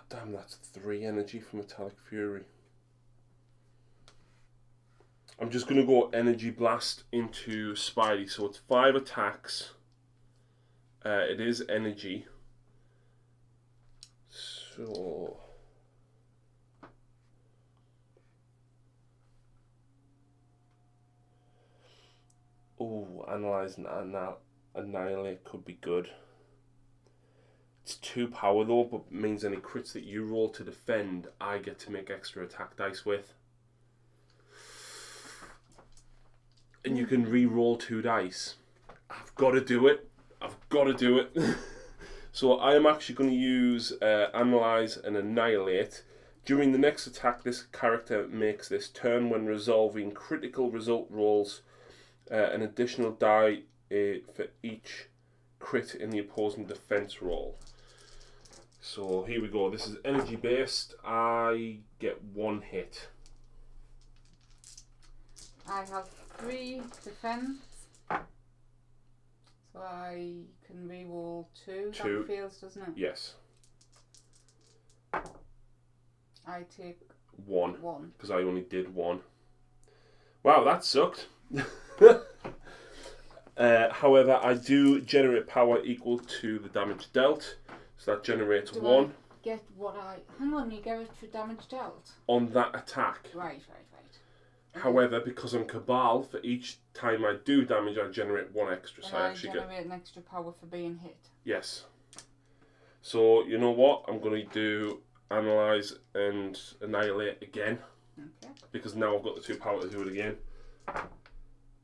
that's 3 energy for Metallic Fury. I'm just going to go Energy Blast into Spidey. So it's 5 attacks. It is energy. So... Oh, Analyze and Annihilate could be good. It's 2 power though, but means any crits that you roll to defend, I get to make extra attack dice with. And you can re-roll 2 dice. I've got to do it. So I am actually going to use Analyze and Annihilate During the next attack, this character makes this turn when resolving critical result rolls an additional die for each crit in the opposing defense roll. So here we go. This is energy based. I get 1 hit. I have 3 defense. So I can reroll 2. 2. That fails, doesn't it? Yes. I take 1. 1. Because I only did 1. Wow, that sucked. However, I do generate power equal to the damage dealt. So that generates 1. I get what I... Hang on, you get it for damage dealt? On that attack. Right. However, because I'm Cabal, for each time I do damage, I generate 1 extra. So I actually generate an extra power for being hit. Yes. So, you know what? I'm going to do Analyze and Annihilate again. Okay. Because now I've got the 2 power to do it again.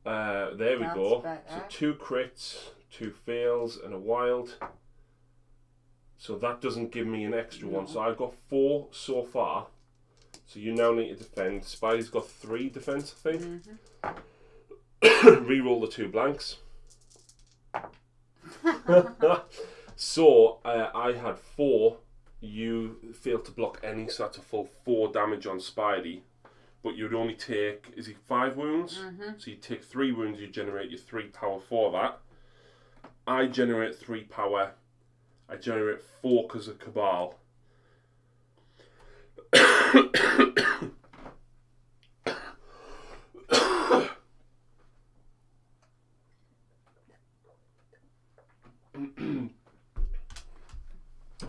There we go. Better. So 2 crits, 2 fails, and a wild. So that doesn't give me an extra one. So I've got 4 so far. So you now need to defend. Spidey's got 3 defense, I think. Reroll the 2 blanks. So I had 4. You failed to block any, so that's a full 4 damage on Spidey. But you'd only take, is it 5 wounds? So you take 3 wounds, you generate your 3 power for that. I generate 3 power. I generate 4 because of Cabal.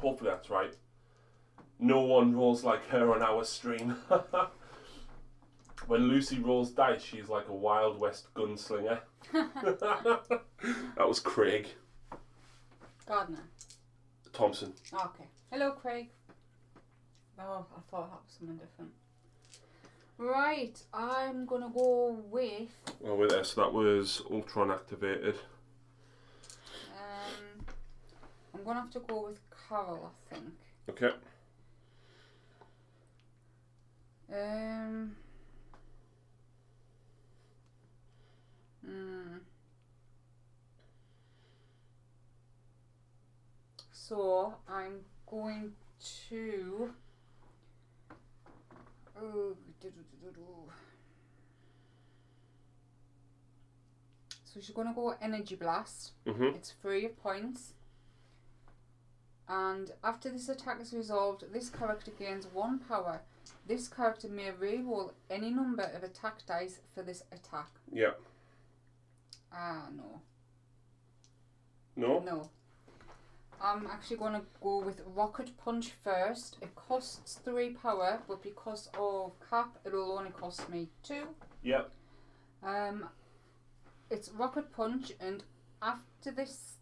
Hopefully that's right. No one rolls like her on our stream. When Lucy rolls dice, she's like a Wild West gunslinger. That was Craig. Gardner. Thompson. Okay. Hello, Craig. Oh, I thought that was something different. Right, I'm gonna go with... Well, with this, that was Ultron activated. I'm gonna have to go with Carol, I think. Okay. So I'm going to. So she's gonna go Energy Blast. It's free of points. And after this attack is resolved, this character gains 1 power. This character may reroll any number of attack dice for this attack. Yeah. No. No? No. I'm actually going to go with Rocket Punch first. It costs 3 power, but because of cap, it'll only cost me 2. Yeah. It's Rocket Punch, and after this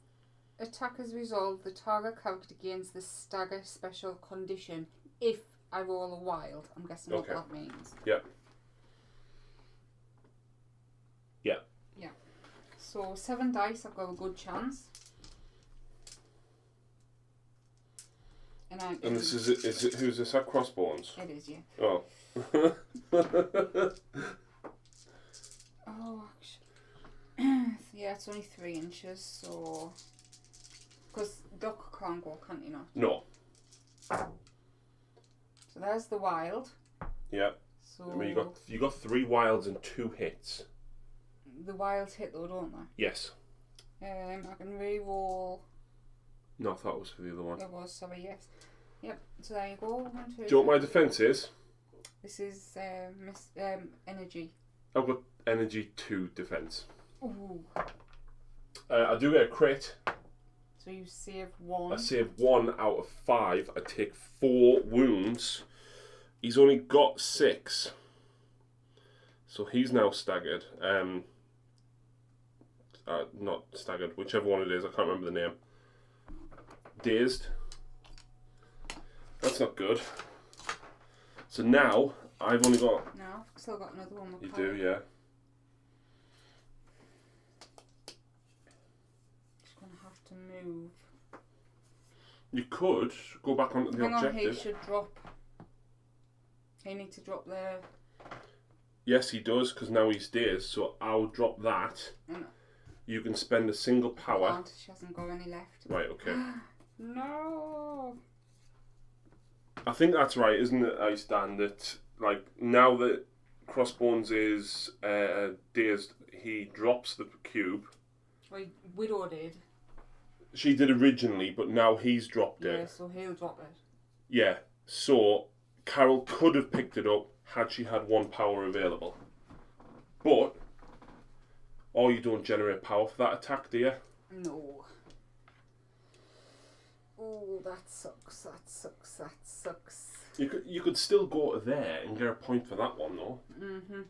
attack is resolved, the target character gains the stagger special condition if I roll a wild. I'm guessing what that means. Yeah. Yeah. Yeah. So 7 dice, I've got a good chance. And this is it, who's this at? Crossbones? It is, yeah. Oh. Oh, actually. Yeah, it's only 3 inches, so... Because Duck can't go, can't you not? No. So there's the wild. Yeah. So I mean, you got 3 wilds and 2 hits. The wilds hit though, don't they? Yes. I can re-roll. No, I thought it was for the other one. It was, sorry, yes. Yep, so there you go. 1, 2, Do you know what my defense is? This is energy. I've got energy 2 defense. Ooh. I do get a crit. So you save 1. I save 1 out of 5. I take 4 wounds. He's only got 6. So he's now staggered. Not staggered, whichever one it is. I can't remember the name. Dazed. That's not good. So now, I've only got... No, I've still got another one. You do, yeah. Just going to have to move. You could go back onto the objective. Hang on, he should drop. He needs to drop there. Yes, he does, because now he's dazed, so I'll drop that. No. You can spend a single power. Can't. She hasn't got any left. Right, okay. No. I think that's right, isn't it, I stand that, like, now that Crossbones is dazed, he drops the cube. Well, Widow did. She did originally, but now he's dropped it. Yeah, so he'll drop it. Yeah, so Carol could have picked it up had she had one power available. But, oh, you don't generate power for that attack, do you? No. Oh, that sucks, that sucks, that sucks. You could still go to there and get a point for that one, though. Mm-hmm.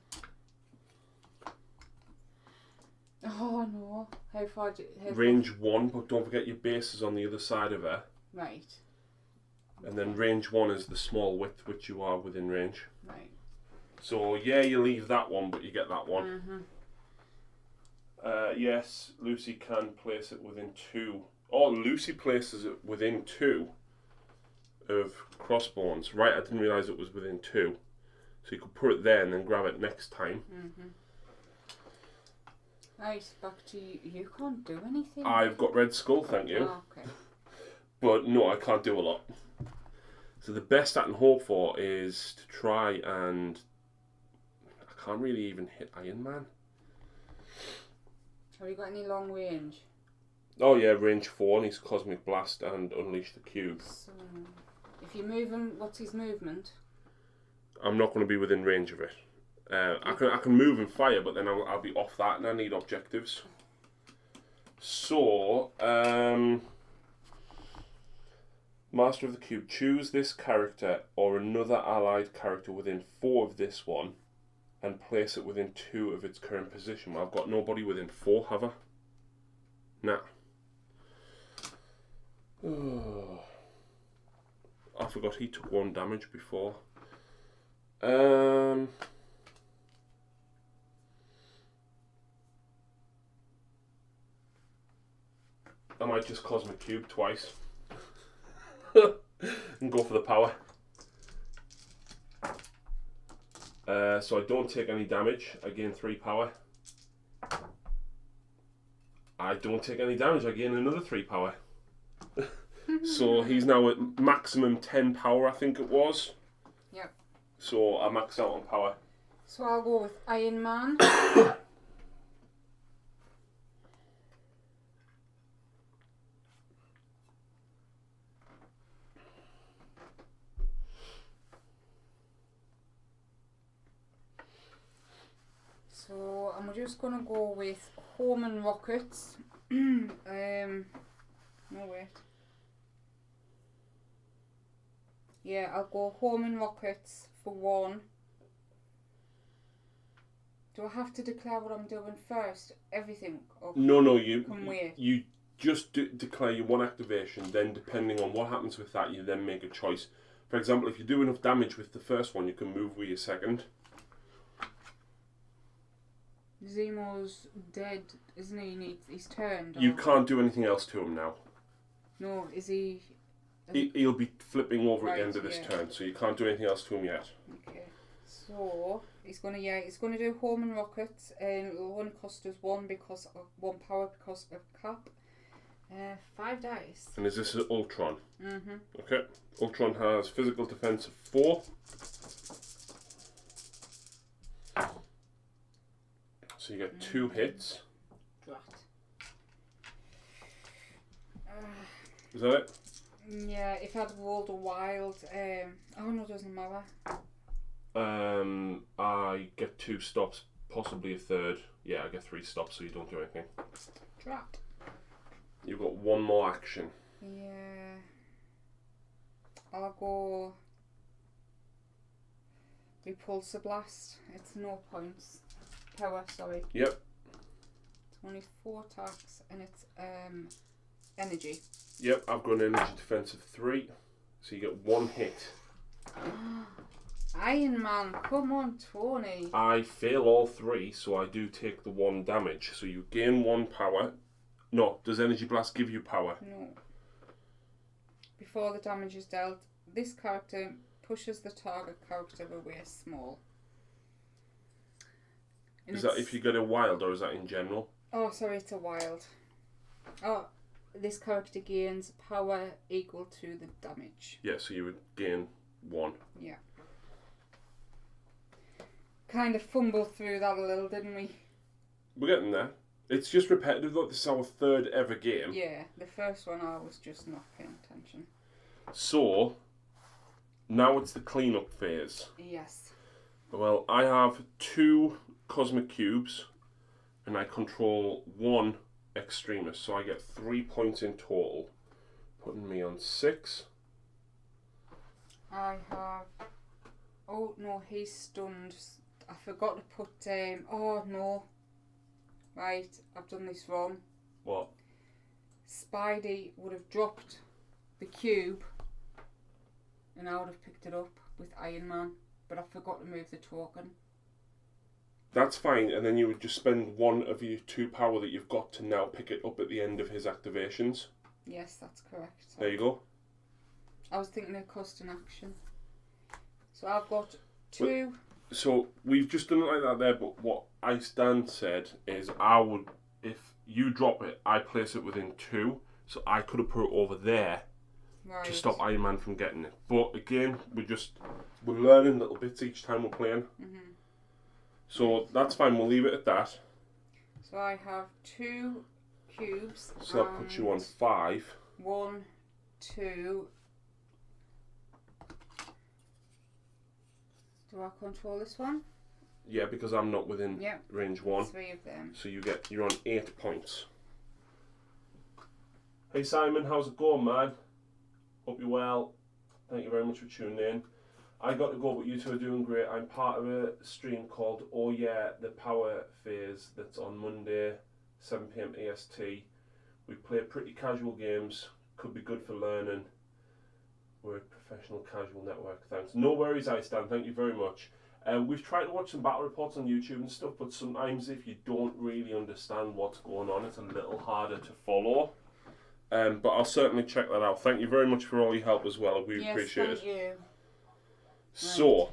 Oh, no. How far do you... Range 1, but don't forget your base is on the other side of her. Right. And then range 1 is the small width which you are within range. Right. So, yeah, you leave that one, but you get that one. Mm-hmm. Yes, Lucy can place it within 2. Oh, Lucy places it within 2 of Crossbones. Right, I didn't realise it was within 2. So you could put it there and then grab it next time. Mm-hmm. Right, back to you. You can't do anything. I've got Red Skull, thank you. Oh, okay. But no, I can't do a lot. So the best I can hope for is to try and... I can't really even hit Iron Man. Have you got any long range? Oh yeah, range 4 and he's Cosmic Blast and Unleash the Cube. So, if you move him, what's his movement? I'm not going to be within range of it. I can move and fire, but then I'll be off that and I need objectives. So, Master of the Cube, choose this character or another allied character within 4 of this one and place it within 2 of its current position. Well, I've got nobody within 4, have I? Nah. Oh. I forgot he took 1 damage before. I might just Cosmic Cube twice. And go for the power. So I don't take any damage. I gain 3 power. I don't take any damage. I gain another 3 power. So he's now at maximum 10 power, I think it was. Yep. So I max out on power. So I'll go with Iron Man. So I'm just gonna go with Homan Rockets. No wait. Yeah, I'll go Homan Rockets for 1. Do I have to declare what I'm doing first? Everything? Or No, you can wait? You just declare your 1 activation, then depending on what happens with that, you then make a choice. For example, if you do enough damage with the first one, you can move with your second. Zemo's dead, isn't he? He's turned. You can't do anything else to him now. No, is he? He'll be flipping over at the Right, end of this yeah. turn, so you can't do anything else to him yet. Okay. So he's gonna do Homan Rockets, and it'll only cost us 1 because of 1 power because of cap. 5 dice. And is this an Ultron? Mm-hmm. Okay. Ultron has physical defense of 4. So you get 2 hits. Drat. Is that it? Yeah, if I'd rolled a wild, oh no, it doesn't matter. I get 2 stops, possibly a third. Yeah, I get 3 stops, so you don't do anything. Drat. You've got 1 more action. Yeah. I'll go Repulsor Blast. It's no points. Power, sorry. Yep. It's only 4 attacks and it's energy. Yep, I've got an energy defense of 3. So you get 1 hit. Iron Man, come on, Tony. I fail all 3, so I do take the 1 damage. So you gain 1 power. No, does Energy Blast give you power? No. Before the damage is dealt, this character pushes the target character away small. And Is that if you get a wild, or is that in general? Oh, sorry, it's a wild. Oh, this character gains power equal to the damage. Yeah, so you would gain 1. Yeah. Kind of fumbled through that a little, didn't we? We're getting there. It's just repetitive, though. This is our 3rd ever game. Yeah, the first one I was just not paying attention. So, now it's the clean-up phase. Yes. Well, I have 2 cosmic cubes, and I control 1 extremist, so I get 3 points in total, putting me on 6. I have... Oh, no, he's stunned. I forgot to put... Oh, no. Right, I've done this wrong. What? Spidey would have dropped the cube, and I would have picked it up with Iron Man, but I forgot to move the token. That's fine, and then you would just spend 1 of your 2 power that you've got to now pick it up at the end of his activations. Yes, that's correct. There you go. I was thinking of cost and action. So I've got 2... So we've just done it like that there, but what Iceland said is I would, if you drop it, I place it within 2, so I could have put it over there to stop Iron Man from getting it. But again, we're learning little bits each time we're playing. Mm-hmm. So that's fine, we'll leave it at that. So I have 2 cubes. So that puts you on 5. 1, 2... Do I control this one? Yeah, because I'm not within range 1. 3 of them. So you're on 8 points. Hey Simon, how's it going, man? Hope you're well. Thank you very much for tuning in. I got to go, but you two are doing great. I'm part of a stream called Oh Yeah, the Power Phase that's on Monday, 7 PM EST. We play pretty casual games. Could be good for learning. We're a professional casual network, thanks. No worries, Iceland, thank you very much. We've tried to watch some battle reports on YouTube and stuff, but sometimes if you don't really understand what's going on, it's a little harder to follow. But I'll certainly check that out. Thank you very much for all your help as well. We appreciate it. Thank you. So,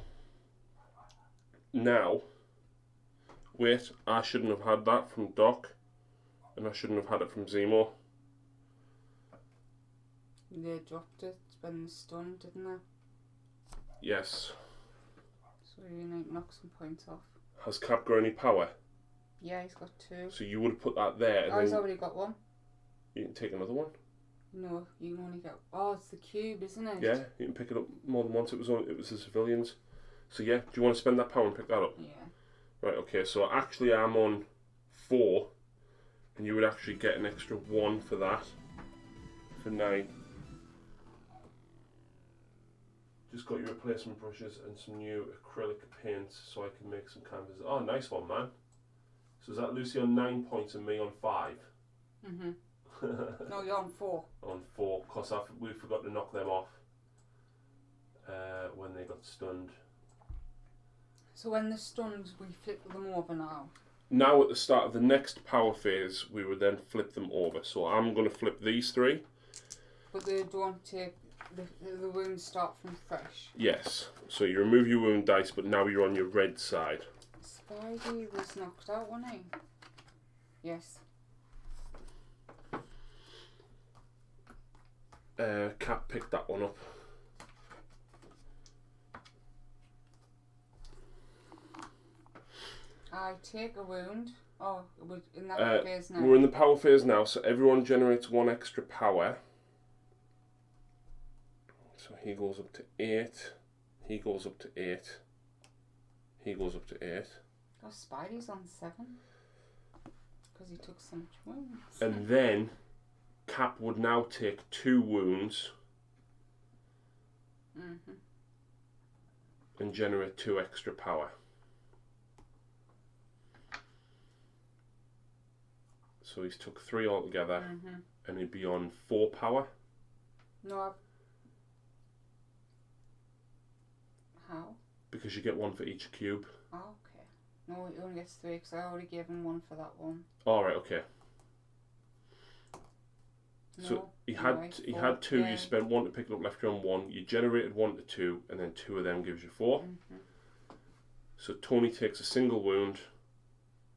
now, wait, I shouldn't have had that from Doc, and I shouldn't have had it from Zemo. They dropped it when stunned, didn't they? Yes. So you need to knock some points off. Has Cap got any power? Yeah, he's got 2. So you would have put that there. And oh, then he's already got 1. You can take another one. No, you can only get... Oh, it's the cube, isn't it? Yeah, you can pick it up more than once. It was the civilians. So yeah, do you want to spend that power and pick that up? Yeah. Right, okay, so actually I'm on 4, and you would actually get an extra 1 for that, for 9. Just got your replacement brushes and some new acrylic paints so I can make some canvases. Oh, nice one, man. So is that Lucy on 9 points and me on 5? Mm-hmm. No, you're on 4. On 4, because we forgot to knock them off when they got stunned. So when they're stunned, we flip them over now? Now at the start of the next power phase, we would then flip them over. So I'm going to flip these 3. But they don't take... The wounds start from fresh. Yes. So you remove your wound dice, but now you're on your red side. Spidey was knocked out, wasn't he? Yes. Cap picked that one up. I take a wound. Oh, we're in that phase now. We're in the power phase now, so everyone generates 1 extra power. So he goes up to 8. He goes up to 8. He goes up to 8. Oh, Spidey's on 7. Because he took so much wounds. And then Cap would now take 2 wounds. Mm-hmm. And generate 2 extra power. So he's took 3 altogether, and he'd be on 4 power. No, how? Because you get 1 for each cube. Oh, okay. No, he only gets 3 because I already gave him 1 for that one. Alright, okay. So he had 2. Yeah. You spent 1 to pick it up, left you on 1. You generated 1 to 2, and then 2 of them gives you 4. So Tony takes a single wound.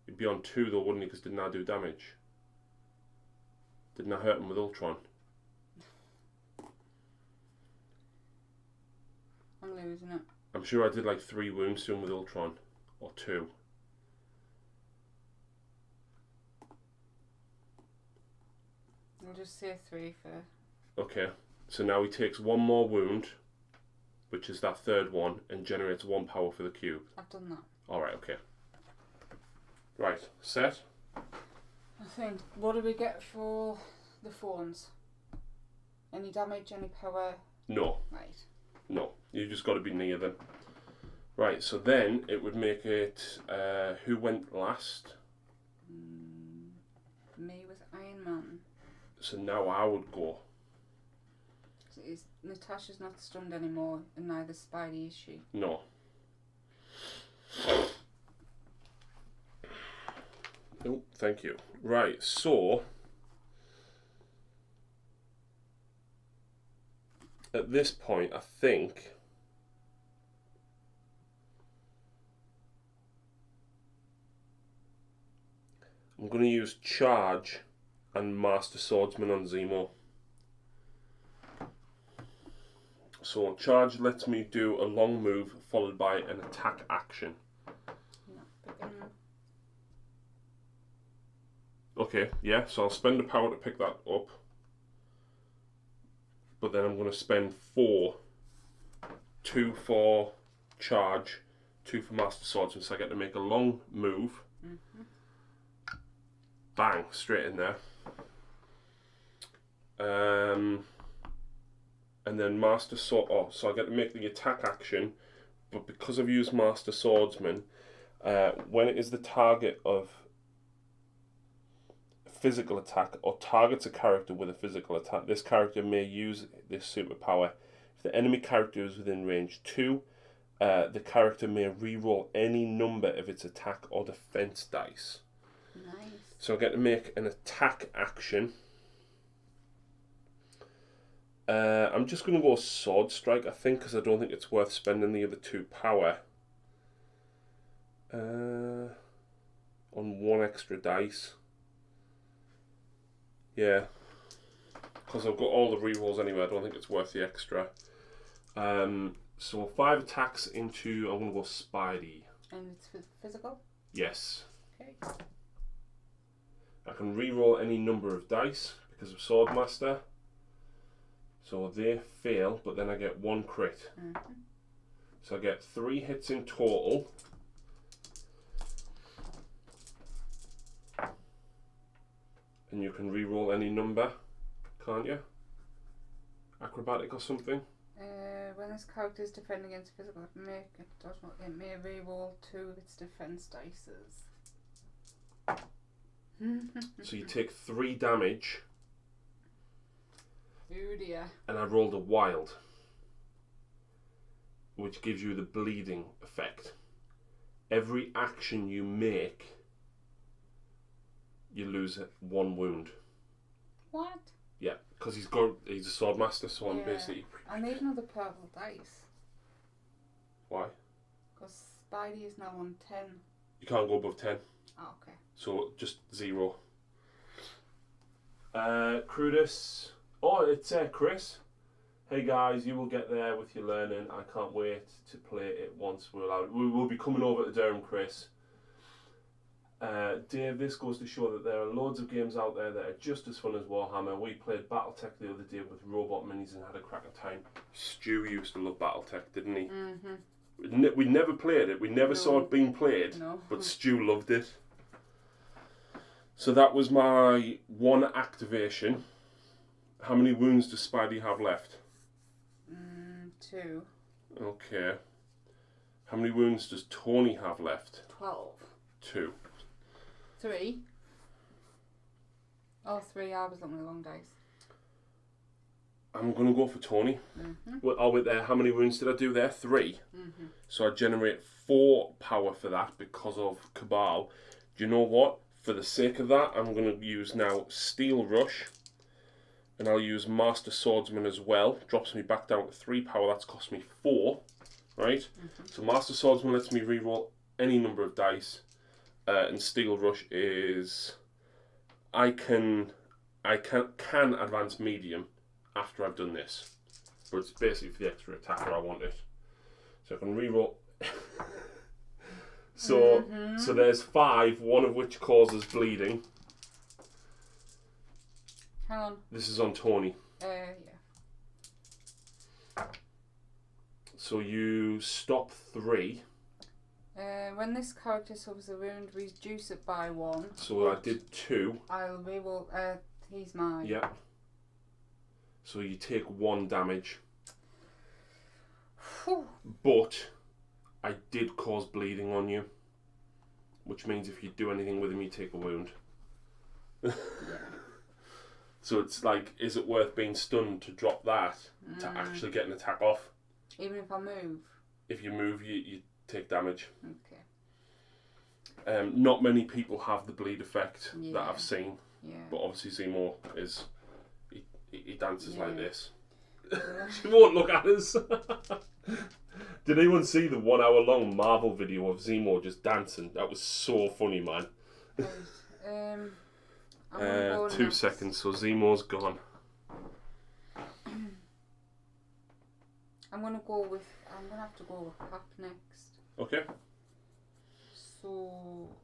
He'd be on 2 though, wouldn't he? Because didn't I do damage? Didn't I hurt him with Ultron? I'm losing it. I'm sure I did like 3 wounds to him with Ultron, or 2. We'll just say 3 for... Okay, so now he takes 1 more wound, which is that 3rd one, and generates 1 power for the cube. I've done that. Alright, okay. Right, set. I think. What do we get for the phones? Any damage, any power? No. Right. No, you just got to be near them. Right, so then it would make it, who went last? Me with Iron Man. So now I would go. Natasha's not stunned anymore, and neither Spidey is she. No. Oh, thank you. Right, so at this point, I think I'm going to use Charge and Master Swordsman on Zemo. So Charge lets me do a long move followed by an attack action. Okay, yeah, so I'll spend a power to pick that up. But then I'm going to spend 4. 2 for Charge, 2 for Master Swordsman, so I get to make a long move. Bang, straight in there. And then Master Sword. Oh, so I get to make the attack action, but because I've used Master Swordsman, when it is the target of a physical attack or targets a character with a physical attack, this character may use this superpower. If the enemy character is within range 2, the character may reroll any number of its attack or defense dice. Nice. So I get to make an attack action. I'm just going to go Sword Strike, I think, because I don't think it's worth spending the other 2 power on 1 extra dice. Yeah, because I've got all the rerolls anyway, I don't think it's worth the extra. So 5 attacks into, I'm going to go Spidey. And it's physical? Yes. Okay. I can reroll any number of dice because of Swordmaster. So they fail, but then I get 1 crit. So I get 3 hits in total. And you can reroll any number, can't you? Acrobatic or something. When this character is defending against physical, it may reroll 2 of its defense dices. So you take 3 damage. Oh dear. And I rolled a wild, which gives you the bleeding effect. Every action you make, you lose 1 wound. What? Yeah, because he's a sword master, so I'm basically... I need another purple dice. Why? Because Spidey is now on 10. You can't go above 10. Oh, okay. So just 0. Crudus. Oh, it's Chris. Hey guys, you will get there with your learning. I can't wait to play it once we're allowed. We will be coming over to Durham, Chris. Dave, this goes to show that there are loads of games out there that are just as fun as Warhammer. We played Battletech the other day with robot minis and had a cracker time. Stu used to love Battletech, didn't he? We never played it. We never saw it being played, but Stu loved it. So that was my 1 activation. How many wounds does Spidey have left? 2. Okay. How many wounds does Tony have left? 12. 2. 3. Oh, 3. I was looking at the wrong dice. I'm going to go for Tony. Well, I'll wait there. How many wounds did I do there? 3. So I generate 4 power for that because of Cabal. Do you know what? For the sake of that, I'm going to use now Steel Rush. And I'll use Master Swordsman as well. Drops me back down to 3 power. That's cost me 4. Right? So Master Swordsman lets me reroll any number of dice. And Steel Rush is... I can advance medium after I've done this. But it's basically for the extra attacker I want it. So I can reroll... So there's 5, one of which causes bleeding. Hang on. This is on Tony. Yeah. So you stop 3. When this character suffers a wound, reduce it by 1. So I did 2. I'll reroll. He's mine. Yeah. So you take 1 damage. Whew. But I did cause bleeding on you. Which means if you do anything with him, you take a wound. Yeah. So it's like, is it worth being stunned to drop that to actually get an attack off? Even if I move? If you move, you take damage. Okay. Not many people have the bleed effect Yeah. that I've seen. Yeah. But obviously Zemo is... He dances like this. Yeah. She won't look at us. Did anyone see the 1 hour long Marvel video of Zemo just dancing? That was so funny, man. I'm gonna go 2 next. seconds, so Zemo's gone. I'm gonna have to go with Cap next. Okay. So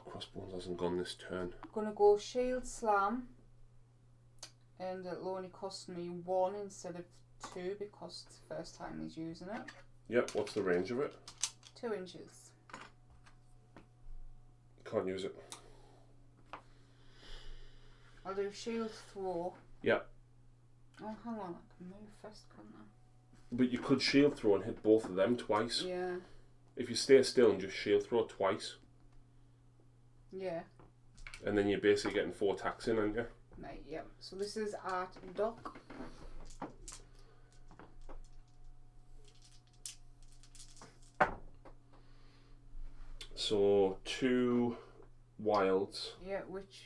Crossbones hasn't gone this turn. I'm gonna go Shield Slam, and it'll only cost me 1 instead of 2 because it's the first time he's using it. Yep, what's the range of it? 2 inches. Can't use it. I'll do Shield Throw. Yep. Oh, hang on, I can move first, can't I? But you could shield throw and hit both of them twice. Yeah. If you stay still and just shield throw twice. Yeah. And then you're basically getting 4 attacks in, aren't you? Right, yep. So this is at Doc. So 2 wilds. Yeah, which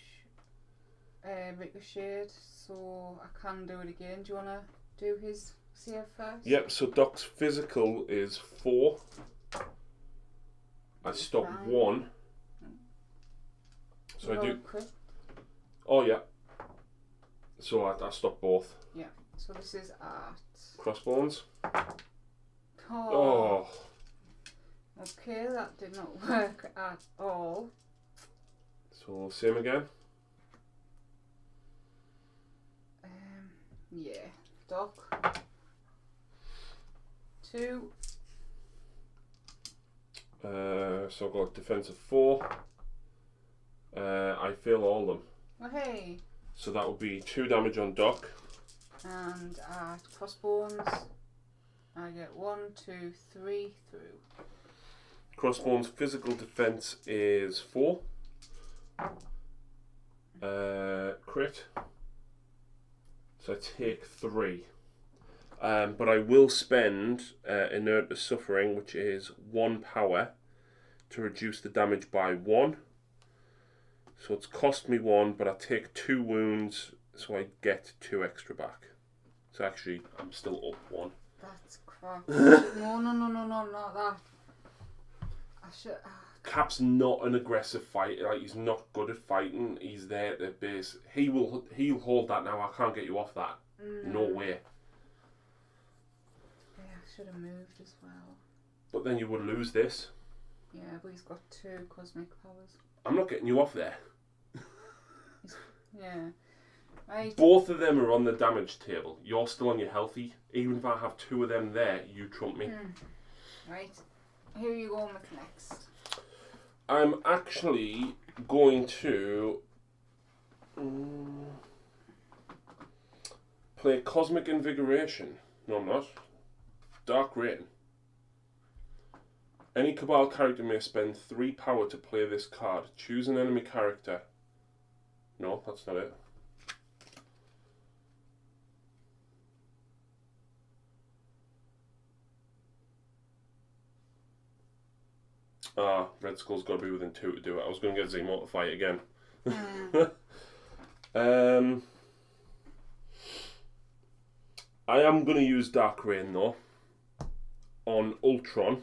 ricocheted, so I can do it again. Do you want to do his save first? Yep, so Doc's physical is 4. I stop 1. So I do... Crit. Oh, yeah. So I stop both. Yeah, so this is at... Crossbones. Oh. Oh. Okay, that did not work at all. So same again. Yeah, Doc. 2. So I've got defense of 4. I fail all of them. Oh, hey. So that would be 2 damage on Doc. And at Crossbones, I get 1, 2, 3 through. Crossbones' physical defense is 4. Crit. So I take 3. But I will spend Inert to Suffering, which is 1 power, to reduce the damage by 1. So it's cost me 1, but I take 2 wounds, so I get 2 extra back. So actually, I'm still up 1. That's crap. No, not that. I should... Cap's not an aggressive fighter. Like, he's not good at fighting. He's there at the base. He'll hold that now. I can't get you off that. No way. Yeah, I should have moved as well. But then you would lose this. Yeah, but he's got 2 cosmic powers. I'm not getting you off there. Yeah. Right. Both of them are on the damage table. You're still on your healthy. Even if I have 2 of them there, you trump me. Right. Who are you going with next? I'm actually going to play Cosmic Invigoration. No, I'm not. Dark Rain. Any Cabal character may spend 3 power to play this card. Choose an enemy character. No, that's not it. Red Skull's got to be within 2 to do it. I was going to get Zemo to fight again. I am going to use Dark Rain though on Ultron.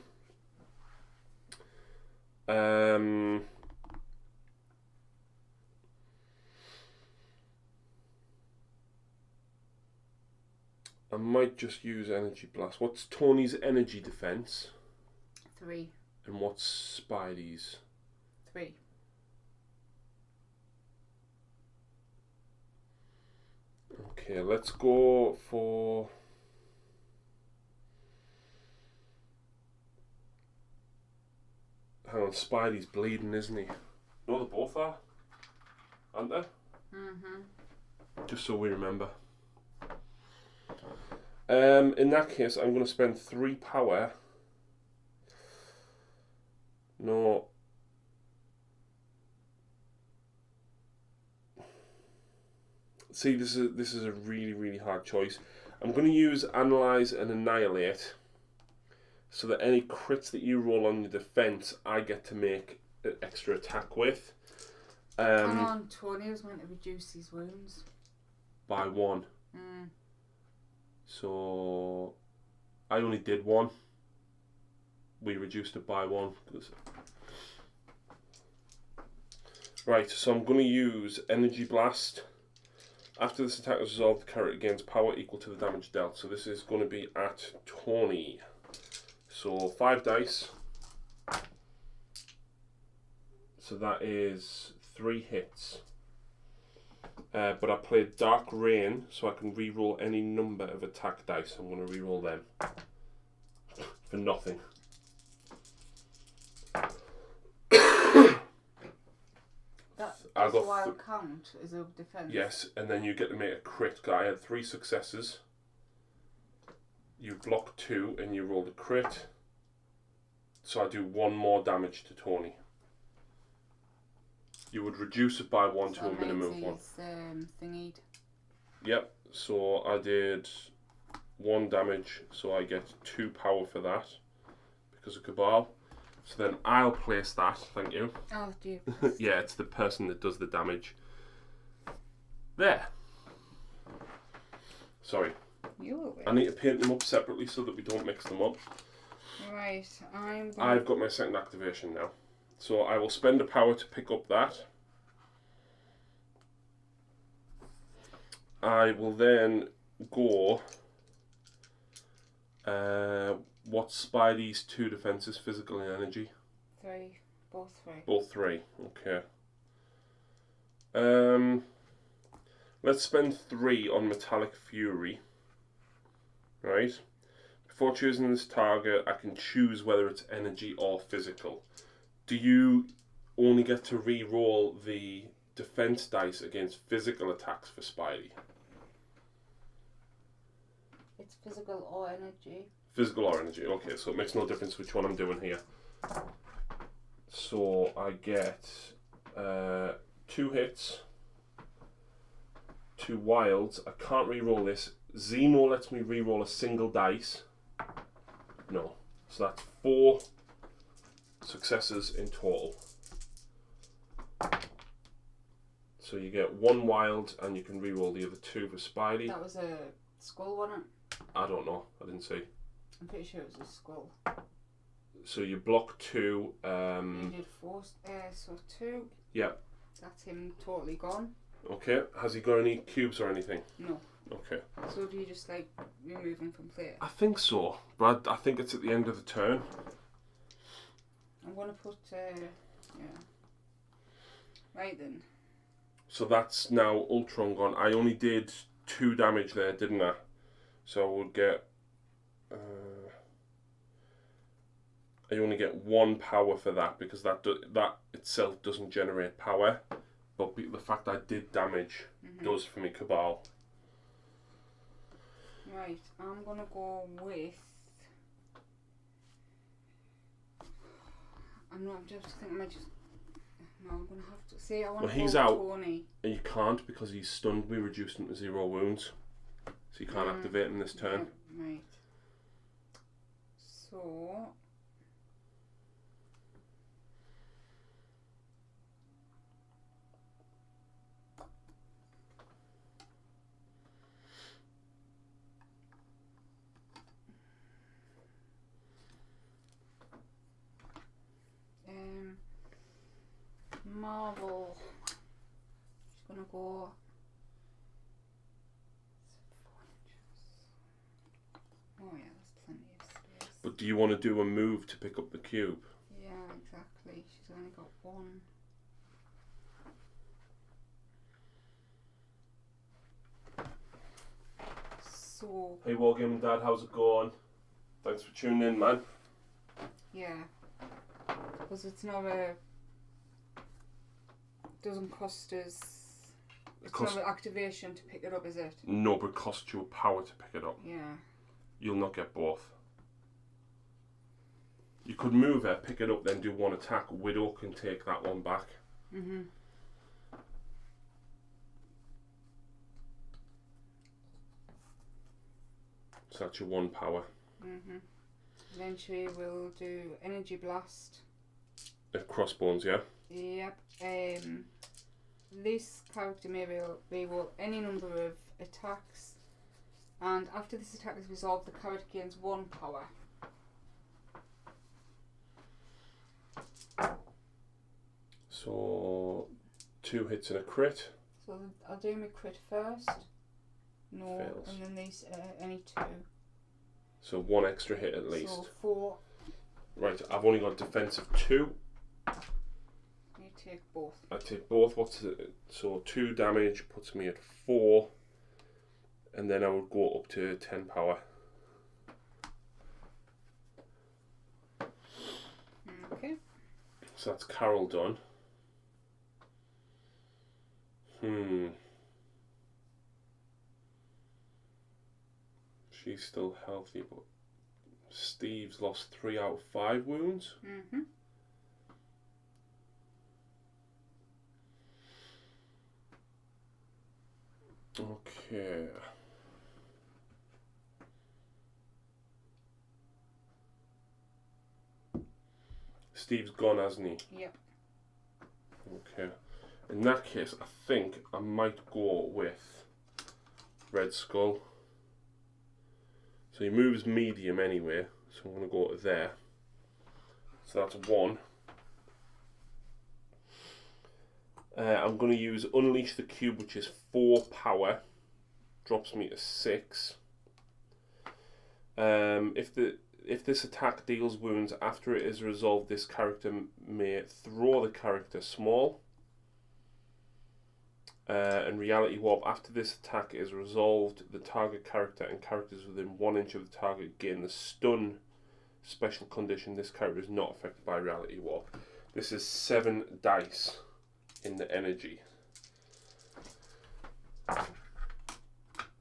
I might just use Energy Blast. What's Tony's energy defense? 3. And what's Spidey's? 3. Okay, let's go for... Hang on, Spidey's bleeding, isn't he? No, they both are, aren't they? Just so we remember. In that case, I'm going to spend 3 power. No. See, this is a really hard choice. I'm going to use Analyze and Annihilate, so that any crits that you roll on your defense, I get to make an extra attack with. Hang on, Tony was meant to reduce his wounds by 1. So I only did 1. We reduced it by 1. Right, so I'm going to use Energy Blast. After this attack is resolved, the character gains power equal to the damage dealt. So this is going to be at 20. So 5 dice. So that is 3 hits. But I played Dark Rain, so I can re-roll any number of attack dice. I'm going to re-roll them. For nothing. Does a wild count as a defense? Yes, and then you get to make a crit. I had 3 successes. You block 2 and you roll the crit. So I do 1 more damage to Tony. You would reduce it by 1 to a minimum of 1. Thingied. Yep, so I did 1 damage, so I get 2 power for that because of Cabal. So then I'll place that, thank you. Oh, do you? Yeah, it's the person that does the damage. There. Sorry. I need to paint them up separately so that we don't mix them up. Right, I've got my second activation now. So I will spend a power to pick up that. I will then go... what's Spidey's 2 defenses, physical and energy? 3. Both 3. Both 3, okay. Let's spend 3 on Metallic Fury. Right? Before choosing this target, I can choose whether it's energy or physical. Do you only get to re-roll the defense dice against physical attacks for Spidey? It's physical or energy. Physical or energy, okay, so it makes no difference which one I'm doing here. So I get 2 hits, 2 wilds. I can't re-roll this. Zemo lets me re-roll a single dice. No. So that's 4 successes in total. So you get 1 wild and you can re-roll the other 2 for Spidey. That was a skull, wasn't it? I don't know. I didn't see. I'm pretty sure it was a skull. So you block 2. You did 4, so 2. Yeah. That's him totally gone. Okay. Has he got any cubes or anything? No. Okay. So do you just like remove him from play? I think so, but I think it's at the end of the turn. I'm gonna put yeah. Right then. So that's now Ultron gone. I only did 2 damage there, didn't I? So I would get. I only get 1 power for that because that itself doesn't generate power, but the fact I did damage does for me Cabal. Right, I'm gonna go with. I'm just thinking. No, I'm gonna have to say I want to he's go out. Tony. And you can't because he's stunned. We reduced him to 0 wounds, so you can't activate him this turn. Yeah, right. So. travel. She's gonna go 4 inches. Oh yeah, there's plenty of space. But do you want to do a move to pick up the cube? Yeah, exactly. She's only got 1. So. Hey Wargaming Dad, how's it going? Thanks for tuning in, man. Yeah. Because it's not a. Doesn't cost us. It's not an activation to pick it up, is it? No, but it costs you a power to pick it up. Yeah. You'll not get both. You could move it, pick it up, then do 1 attack. Widow can take that one back. Mhm. So that's your 1 power. Mhm. Then she will do energy blast. Crossbones, yeah? Yep. This character may reroll any number of attacks, and after this attack is resolved, the character gains 1 power. So 2 hits and a crit. So I'll do my crit first. No, Fails. and then these any 2. So 1 extra hit at least. So 4. Right, I've only got defensive 2. You take both. I take both. What's it? So 2 damage puts me at 4, and then I would go up to 10 power. Okay. So that's Carol done. She's still healthy, but Steve's lost 3 out of 5 wounds. Mhm. Okay. Steve's gone, hasn't he? Yep. Okay. In that case, I think I might go with Red Skull. So he moves medium anyway, so I'm going to go to there. So that's 1. I'm going to use Unleash the Cube, which is 4 power. Drops me to 6. If this attack deals wounds after it is resolved, this character may throw the character small. And Reality Warp, after this attack is resolved, the target character and characters within 1 inch of the target gain the stun special condition. This character is not affected by Reality Warp. This is 7 dice in the energy.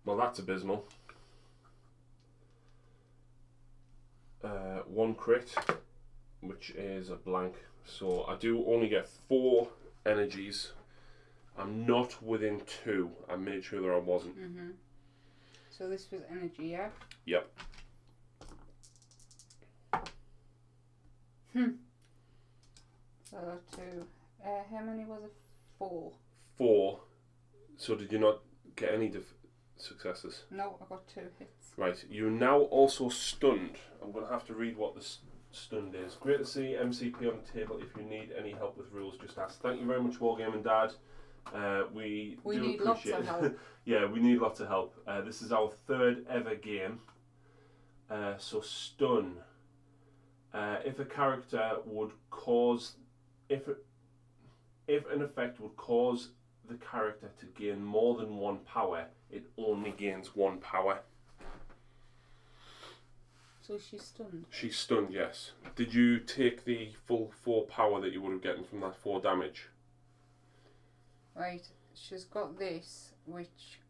Well, that's abysmal. 1 crit, which is a blank. So I do only get 4 energies. I'm not within 2. I made sure that I wasn't. Mhm. So this was energy, yeah. Yep. So 2. How many was it? 4. 4. So did you not get any successes? No, I got 2 hits. Right. You're now also stunned. I'm going to have to read what the stunned is. Great to see MCP on the table. If you need any help with rules, just ask. Thank you very much, Wargaming Dad. We do need appreciate lots of help. Yeah, we need lots of help. This is our 3rd ever game. So stun. If a character would cause, if an effect would cause the character to gain more than 1 power, it only gains 1 power. So she's stunned. She's stunned, yes. Did you take the full 4 power that you would have gotten from that 4 damage? Right, she's got this, which,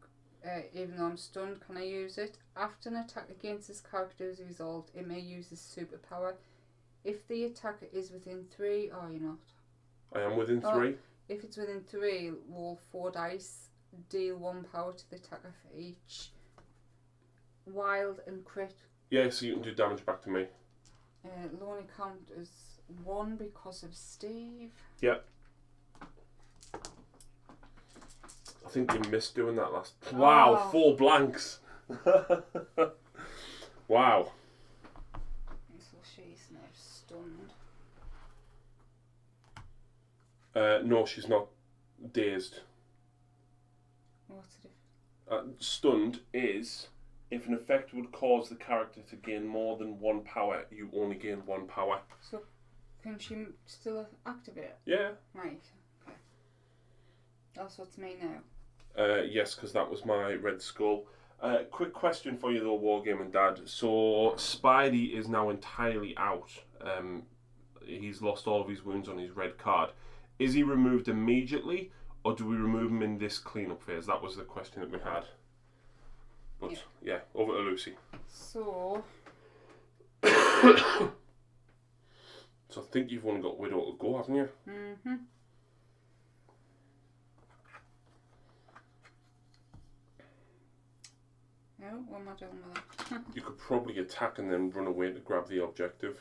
even though I'm stunned, can I use it? After an attack against this character is resolved, it may use this superpower. If the attacker is within 3, or you're not. I am within 3. If it's within 3, roll 4 dice, deal 1 power to the attacker for each. Wild and crit. Yeah, so you can do damage back to me. Lonely count is 1 because of Steve. Yep. I think you missed doing that last. Wow, 4 blanks. Wow. So she's now stunned. No, she's not dazed. What's the difference? Stunned is if an effect would cause the character to gain more than 1 power, you only gain 1 power. So, can she still activate it? Yeah. Right. Okay. That's what's me now. Yes, because that was my red skull. Quick question for you though, Wargaming Dad. So Spidey is now entirely out. He's lost all of his wounds on his red card. Is he removed immediately, or do we remove him in this cleanup phase? That was the question that we had. But yeah, over to Lucy. So. So I think you've only got Widow to go, haven't you? Mm-hmm. No, what am I doing with that? You could probably attack and then run away to grab the objective.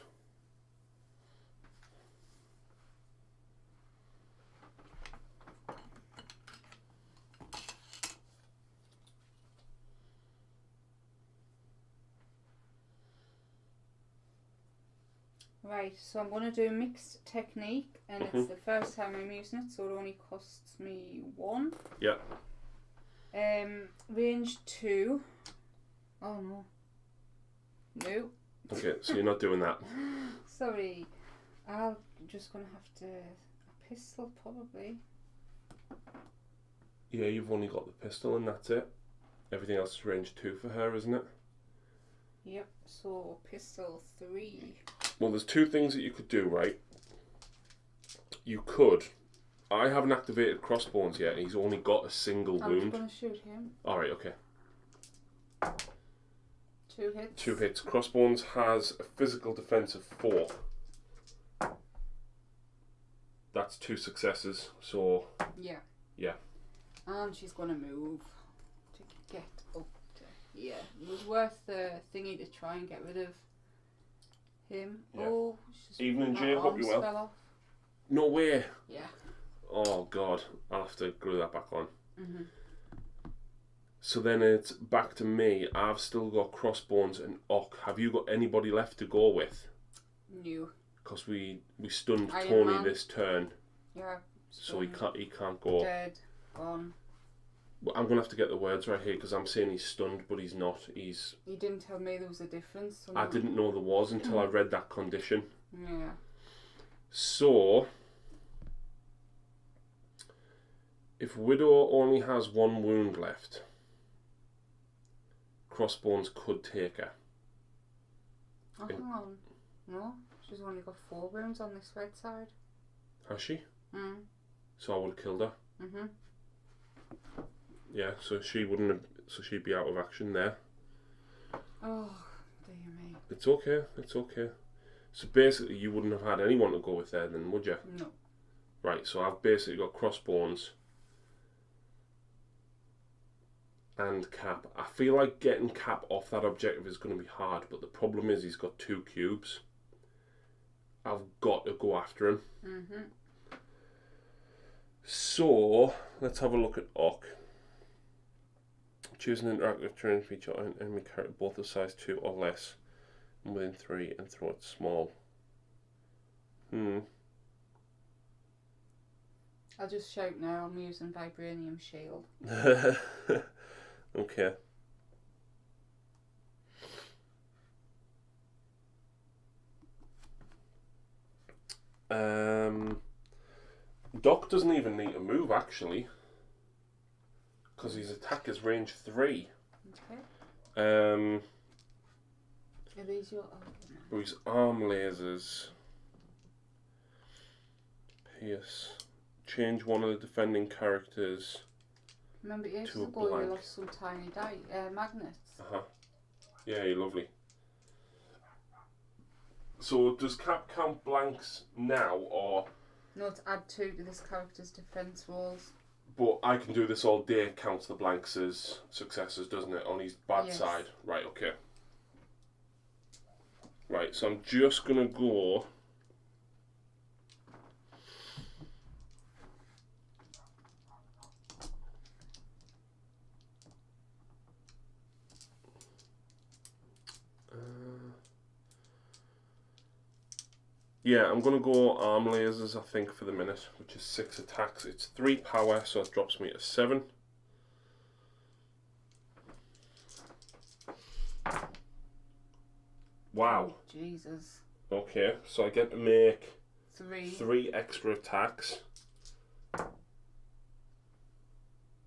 Right, so I'm going to do a mixed technique, and it's the first time I'm using it, so it only costs me 1. Yeah. Range 2. Oh no. No. Okay, so you're not doing that. Sorry. I'm just going to have to... A pistol, probably. Yeah, you've only got the pistol and that's it. Everything else is range 2 for her, isn't it? Yep, so pistol 3. Well, there's 2 things that you could do, right? You could... I haven't activated crossbones yet, and he's only got a single wound. I'm going to shoot him. Alright, okay. 2 hits. 2 hits. Crossbones has a physical defense of 4. That's 2 successes, so... Yeah. Yeah. And she's going to move to get up to here. It was worth the thingy to try and get rid of him. Yeah. Oh, she's Evening, Jay. Hope you well. fell off. No way. Yeah. Oh god, I'll have to glue that back on. Mhm. So then it's back to me. I've still got crossbones and Ock. Have you got anybody left to go with? No. Because we stunned Iron Tony Man. this turn, Yeah. so he can't go. Dead. Gone. Well, I'm gonna have to get the words right here because I'm saying he's stunned, but he's not. He's. You didn't tell me there was a difference. I didn't know there was until I read that condition. Yeah. So, if Widow only has 1 wound left, crossbones could take her. Oh, hang on. No, she's only got 4 wounds on this red side. Has she? Mm. So I would have killed her. Mhm. Yeah, so she wouldn't have. So she'd be out of action there. Oh, dear me. It's okay. It's okay. So basically, you wouldn't have had anyone to go with there, then, would you? No. Right. So I've basically got crossbones and Cap. I feel like getting Cap off that objective is going to be hard, but the problem is he's got 2 cubes. I've got to go after him. Mhm. So let's have a look at Ock. Choose an interactive terrain feature on enemy character both of size 2 or less and within 3 and throw it small. I'll just shout now. I'm using vibranium shield. Okay. Doc doesn't even need to move actually, because his attack is range 3. Okay. Are these your? his arm lasers. Pierce. Change one of the defending characters. Remember ages to a ago blank. you lost some tiny magnets. Yeah, you're lovely. So does Cap count blanks now, or? No, to add 2 to this character's defense rolls. But I can do this all day. It counts the blanks as successes, doesn't it? On his bad Yes. side. Right. Okay. Right. So I'm just gonna go. Yeah, I'm going to go arm lasers, I think, for the minute, which is 6 attacks. It's 3 power, so it drops me to 7. Wow. Oh, Jesus. Okay, so I get to make 3. 3 extra attacks.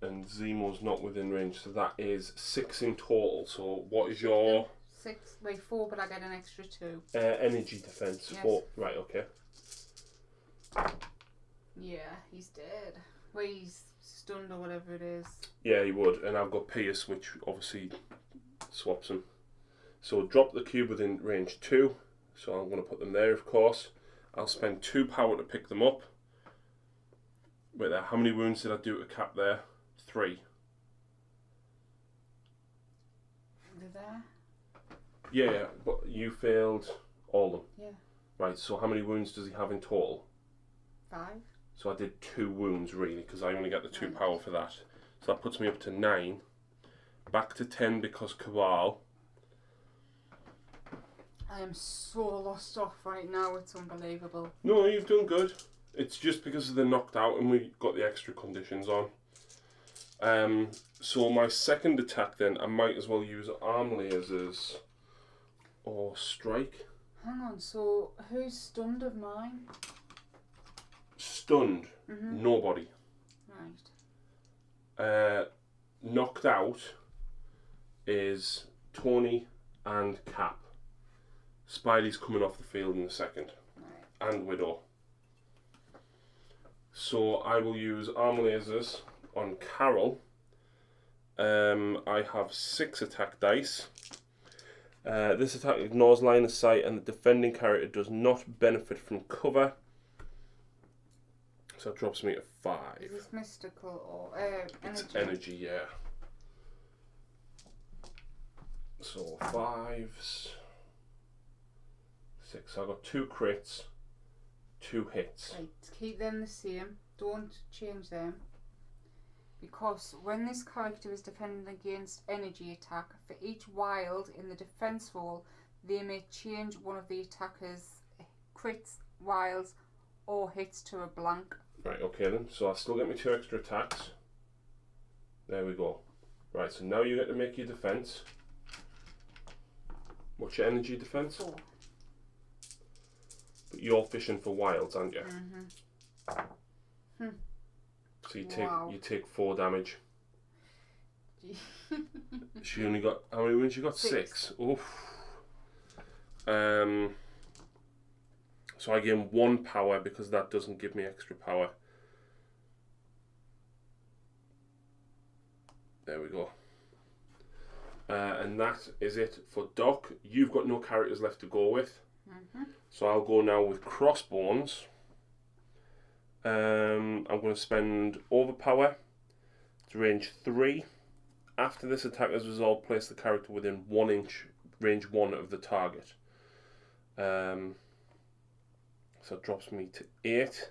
And Zemo's not within range, so that is 6 in total. So what is your 6, wait, 4, but I get an extra 2. energy defense? Yes. 4. Right, okay. Yeah, he's dead. Well, he's stunned or whatever it is. Yeah, he would. And I've got Pierce, which obviously swaps him. So drop the cube within range 2. So I'm going to put them there, of course. I'll spend 2 power to pick them up. Wait there, how many wounds did I do to Cap there? 3. They're there? Yeah, but you failed all of them. Yeah. Right, so how many wounds does he have in total? 5. So I did 2 wounds really, because I only get the 2 power for that. So that puts me up to 9. Back to 10 because Cabal. I am so lost off right now, it's unbelievable. No, you've done good. It's just because they're knocked out and we got the extra conditions on. So my second attack then, I might as well use arm lasers or strike. Hang on, so who's stunned of mine? Stunned, nobody. Right. Knocked out is Tony and Cap. Spidey's coming off the field in a second. Right. And Widow. So I will use arm lasers on Carol. I have 6 attack dice. This attack ignores line of sight and the defending character does not benefit from cover. So it drops me to 5. Is this mystical or energy? It's energy, yeah. So 5s. 6. So I got 2 crits, 2 hits. Right, keep them the same. Don't change them. Because when this character is defending against energy attack, for each wild in the defense roll, they may change one of the attacker's crits, wilds, or hits to a blank. Right, okay then. So I still get me 2 extra attacks. There we go. Right, so now you get to make your defense. What's your energy defense? 4. But you're fishing for wilds, aren't you? So you take 4 damage. She only got how many wounds? You got 6. Oof. So I gain 1 power because that doesn't give me extra power. There we go. And that is it for Doc. You've got no characters left to go with. So I'll go now with Crossbones. I'm going to spend Overpower. It's range 3. After this attack is resolved, place the character within 1 inch, range 1 of the target. So it drops me to 8.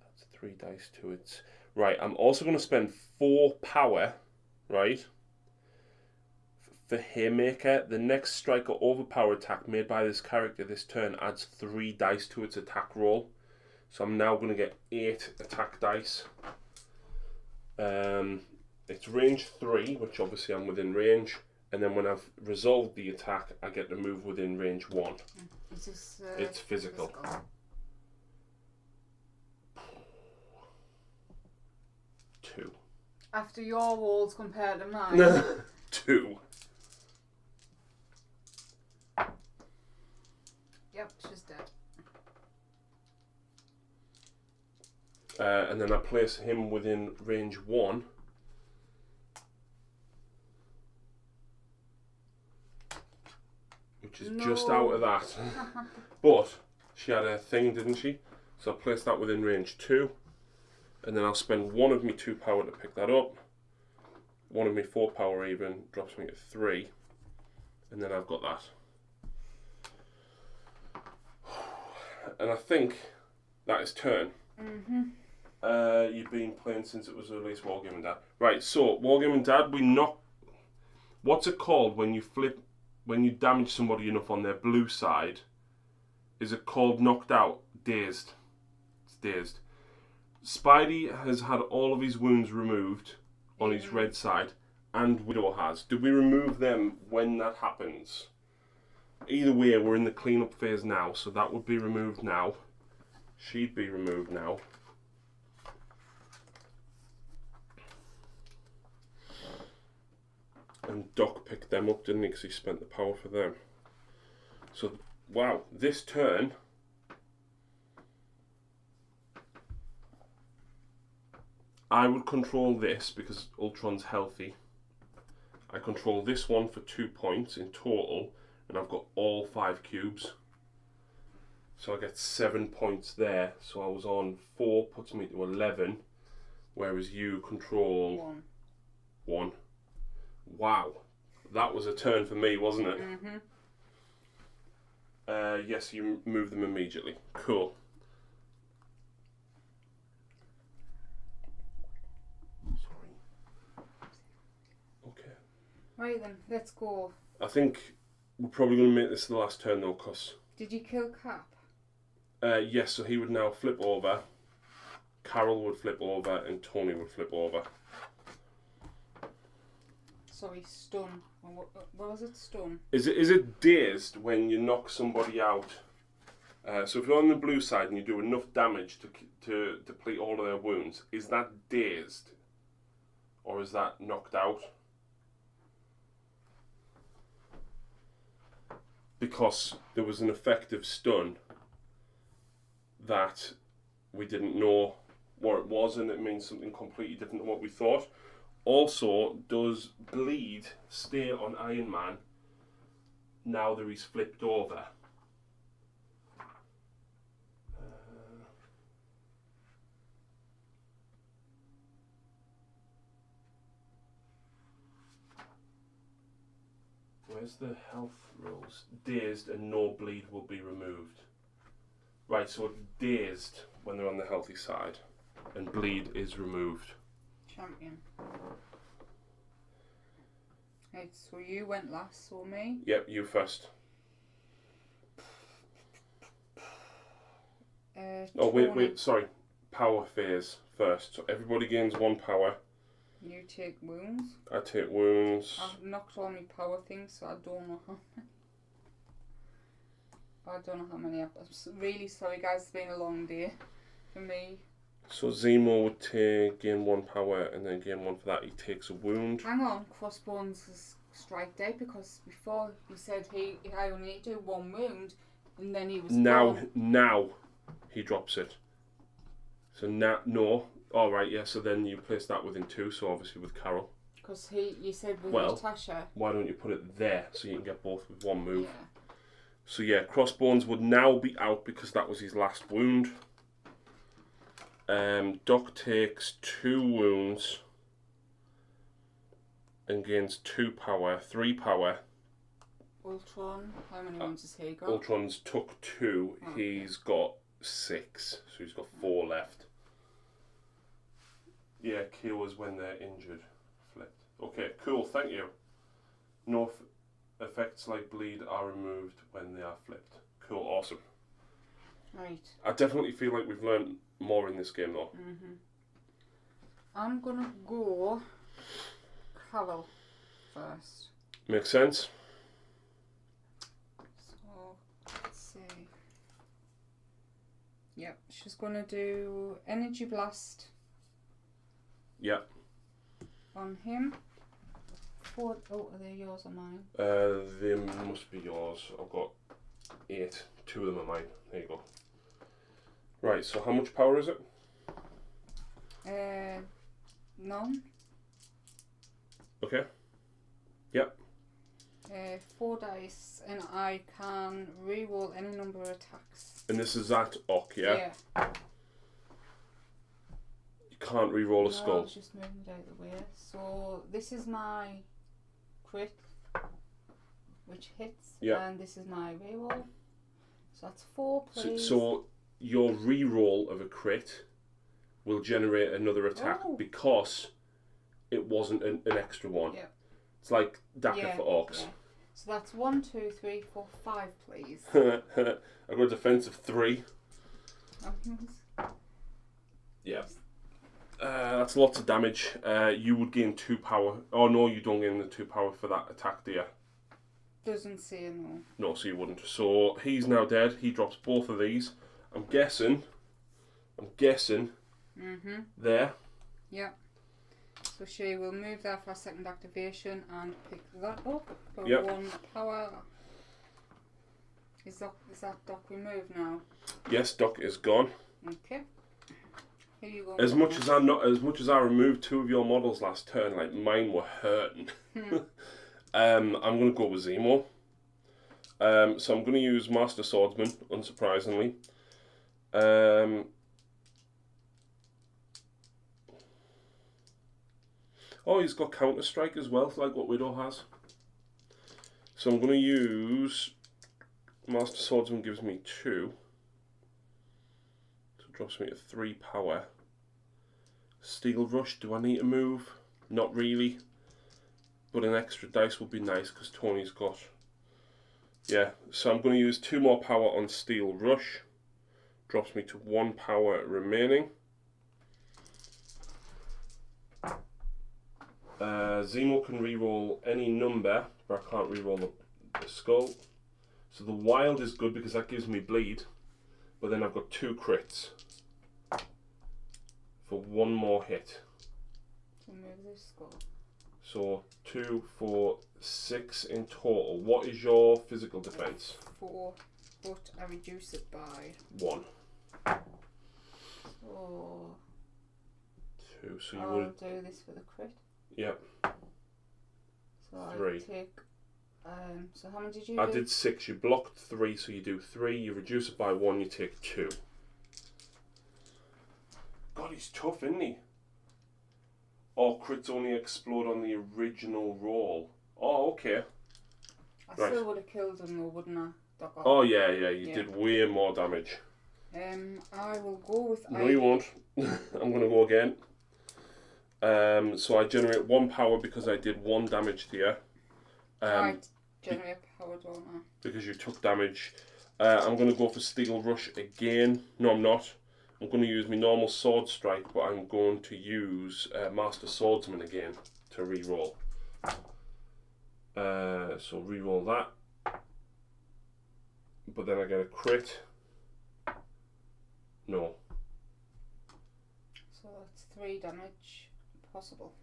That's 3 dice to it. Right, I'm also going to spend 4 power, right? For Haymaker, the next strike or overpower attack made by this character this turn adds 3 dice to its attack roll. So I'm now going to get 8 attack dice. It's range 3, which obviously I'm within range. And then when I've resolved the attack, I get to move within range 1. Is this, it's physical. 2. After your rolls compared to mine? 2. Yep, she's dead. And then I place him within range 1. Which is just out of that. But she had a thing, didn't she? So I place that within range 2. And then I'll spend 1 of me 2 power to pick that up. 1 of me 4 power even drops me at 3. And then I've got that. And I think that is turn. You've been playing since it was released, Wargaming Dad. Right, so Wargaming Dad, we What's it called when you damage somebody enough on their blue side? Is it called knocked out? Dazed. It's dazed. Spidey has had all of his wounds removed on his red side, and Widow has. Do we remove them when that happens? Either way, we're in the cleanup phase now, so that would be removed now. She'd be removed now. And Doc picked them up, didn't he? Because he spent the power for them. So, wow, this turn... I would control this because Ultron's healthy. I control this one for 2 points in total, and I've got all 5 cubes. So I get 7 points there. So I was on 4, puts me to 11, whereas you control 1. Wow, that was a turn for me, wasn't it? Yes, you move them immediately. Cool. Right then, let's go. I think we're probably going to make this the last turn though, cause... Did you kill Cap? Yes, so he would now flip over, Carol would flip over, and Tony would flip over. Sorry, stun. What was it, stun? Is it dazed when you knock somebody out? So if you're on the blue side and you do enough damage to deplete all of their wounds, is that dazed? Or is that knocked out? Because there was an effective stun that we didn't know what it was, and it means something completely different to what we thought. Also, does bleed stay on Iron Man now that he's flipped over? Where's the health rules? Dazed and no bleed will be removed. Right, so it's dazed when they're on the healthy side, and bleed is removed. Champion. Right, so you went last, so me? Yep, you first. Oh, wait, sorry. Power phase first. So everybody gains 1 power. You take wounds. I take wounds. I've knocked all my power things, so I don't know how many. I don't know how many I've got. I'm really sorry, guys. It's been a long day for me. So Zemo would gain 1 power and then gain 1 for that. He takes a wound. Hang on, Crossbones is strike dead because before he said I only need to do 1 wound, and then he was gone. Now he drops it. So now, no. All right, yeah. So then you place that within 2. So obviously with Carol. Because you said with Natasha. Why don't you put it there so you can get both with 1 move? Yeah. So yeah, Crossbones would now be out because that was his last wound. Doc takes 2 wounds and gains 2 power, 3 power. Ultron, how many wounds has he got? Ultron's took 2. Oh, he's got 6, so he's got 4 left. Yeah, cures when they're injured. Flipped. Okay, cool. Thank you. No effects like bleed are removed when they are flipped. Cool. Awesome. Right. I definitely feel like we've learned more in this game though. I'm gonna go Carol first. Makes sense. So let's see. Yep, she's gonna do Energy Blast. Yep. On him. Oh, are they yours or mine? They must be yours. I've got 8. 2 of them are mine. There you go. Right, so how much power is it? None. Okay. Yep. 4 dice, and I can re-roll any number of attacks. And this is that Ock, yeah? Yeah. You can't re-roll a No, I skull. was just moving it out of the way. So this is my crit, which hits, and this is my reroll. So that's 4, please. So your re-roll of a crit will generate another attack because it wasn't an extra one. Yep. It's like DACA Yeah, for orcs. yeah. So that's 1, 2, 3, 4, 5, please. I've got a defense of 3. Yeah. That's lots of damage. You would gain 2 power. Oh no, you don't gain the 2 power for that attack, do you? Doesn't say no. No, so you wouldn't. So he's now dead. He drops both of these. I'm guessing. There. Yeah. So she will move there for a second activation and pick that up for Yep. 1 power. Is that dock removed now? Yes, Doc is gone. Okay. Here you go. As much as I removed 2 of your models last turn, like mine were hurting. I'm gonna go with Zemo. So I'm gonna use Master Swordsman, unsurprisingly. Oh, he's got Counter Strike as well, like what Widow has. So I'm gonna use Master Swordsman, gives me 2. So it drops me to 3 power. Steel Rush, do I need to move? Not really. But an extra dice would be nice because Tony's got... Yeah, so I'm going to use 2 more power on Steel Rush. Drops me to 1 power remaining. Zemo can reroll any number, but I can't reroll the skull. So the wild is good because that gives me bleed. But then I've got 2 crits for 1 more hit. So move this skull. So 2, 4, 6 in total. What is your physical defense? 4, but I reduce it by 1. Oh. 2. So you I'll would. do this for the crit. Yep. So 3. I take. So how many did you I do? did 6. You blocked 3, so you do 3. You reduce it by 1. You take 2. God, he's tough, isn't he? Oh, crits only explode on the original roll. Oh, okay. I still would have killed him though, wouldn't I? Doc Ock? Oh yeah, you did way more damage. I will go with. No, you won't. I'm gonna go again. So I generate 1 power because I did 1 damage to you. I generate power, don't I? Because you took damage. I'm going to go for Steel Rush again. No, I'm not. I'm going to use my normal Sword Strike, but I'm going to use Master Swordsman again to reroll. So reroll that. But then I get a crit. No. So that's 3 damage possible.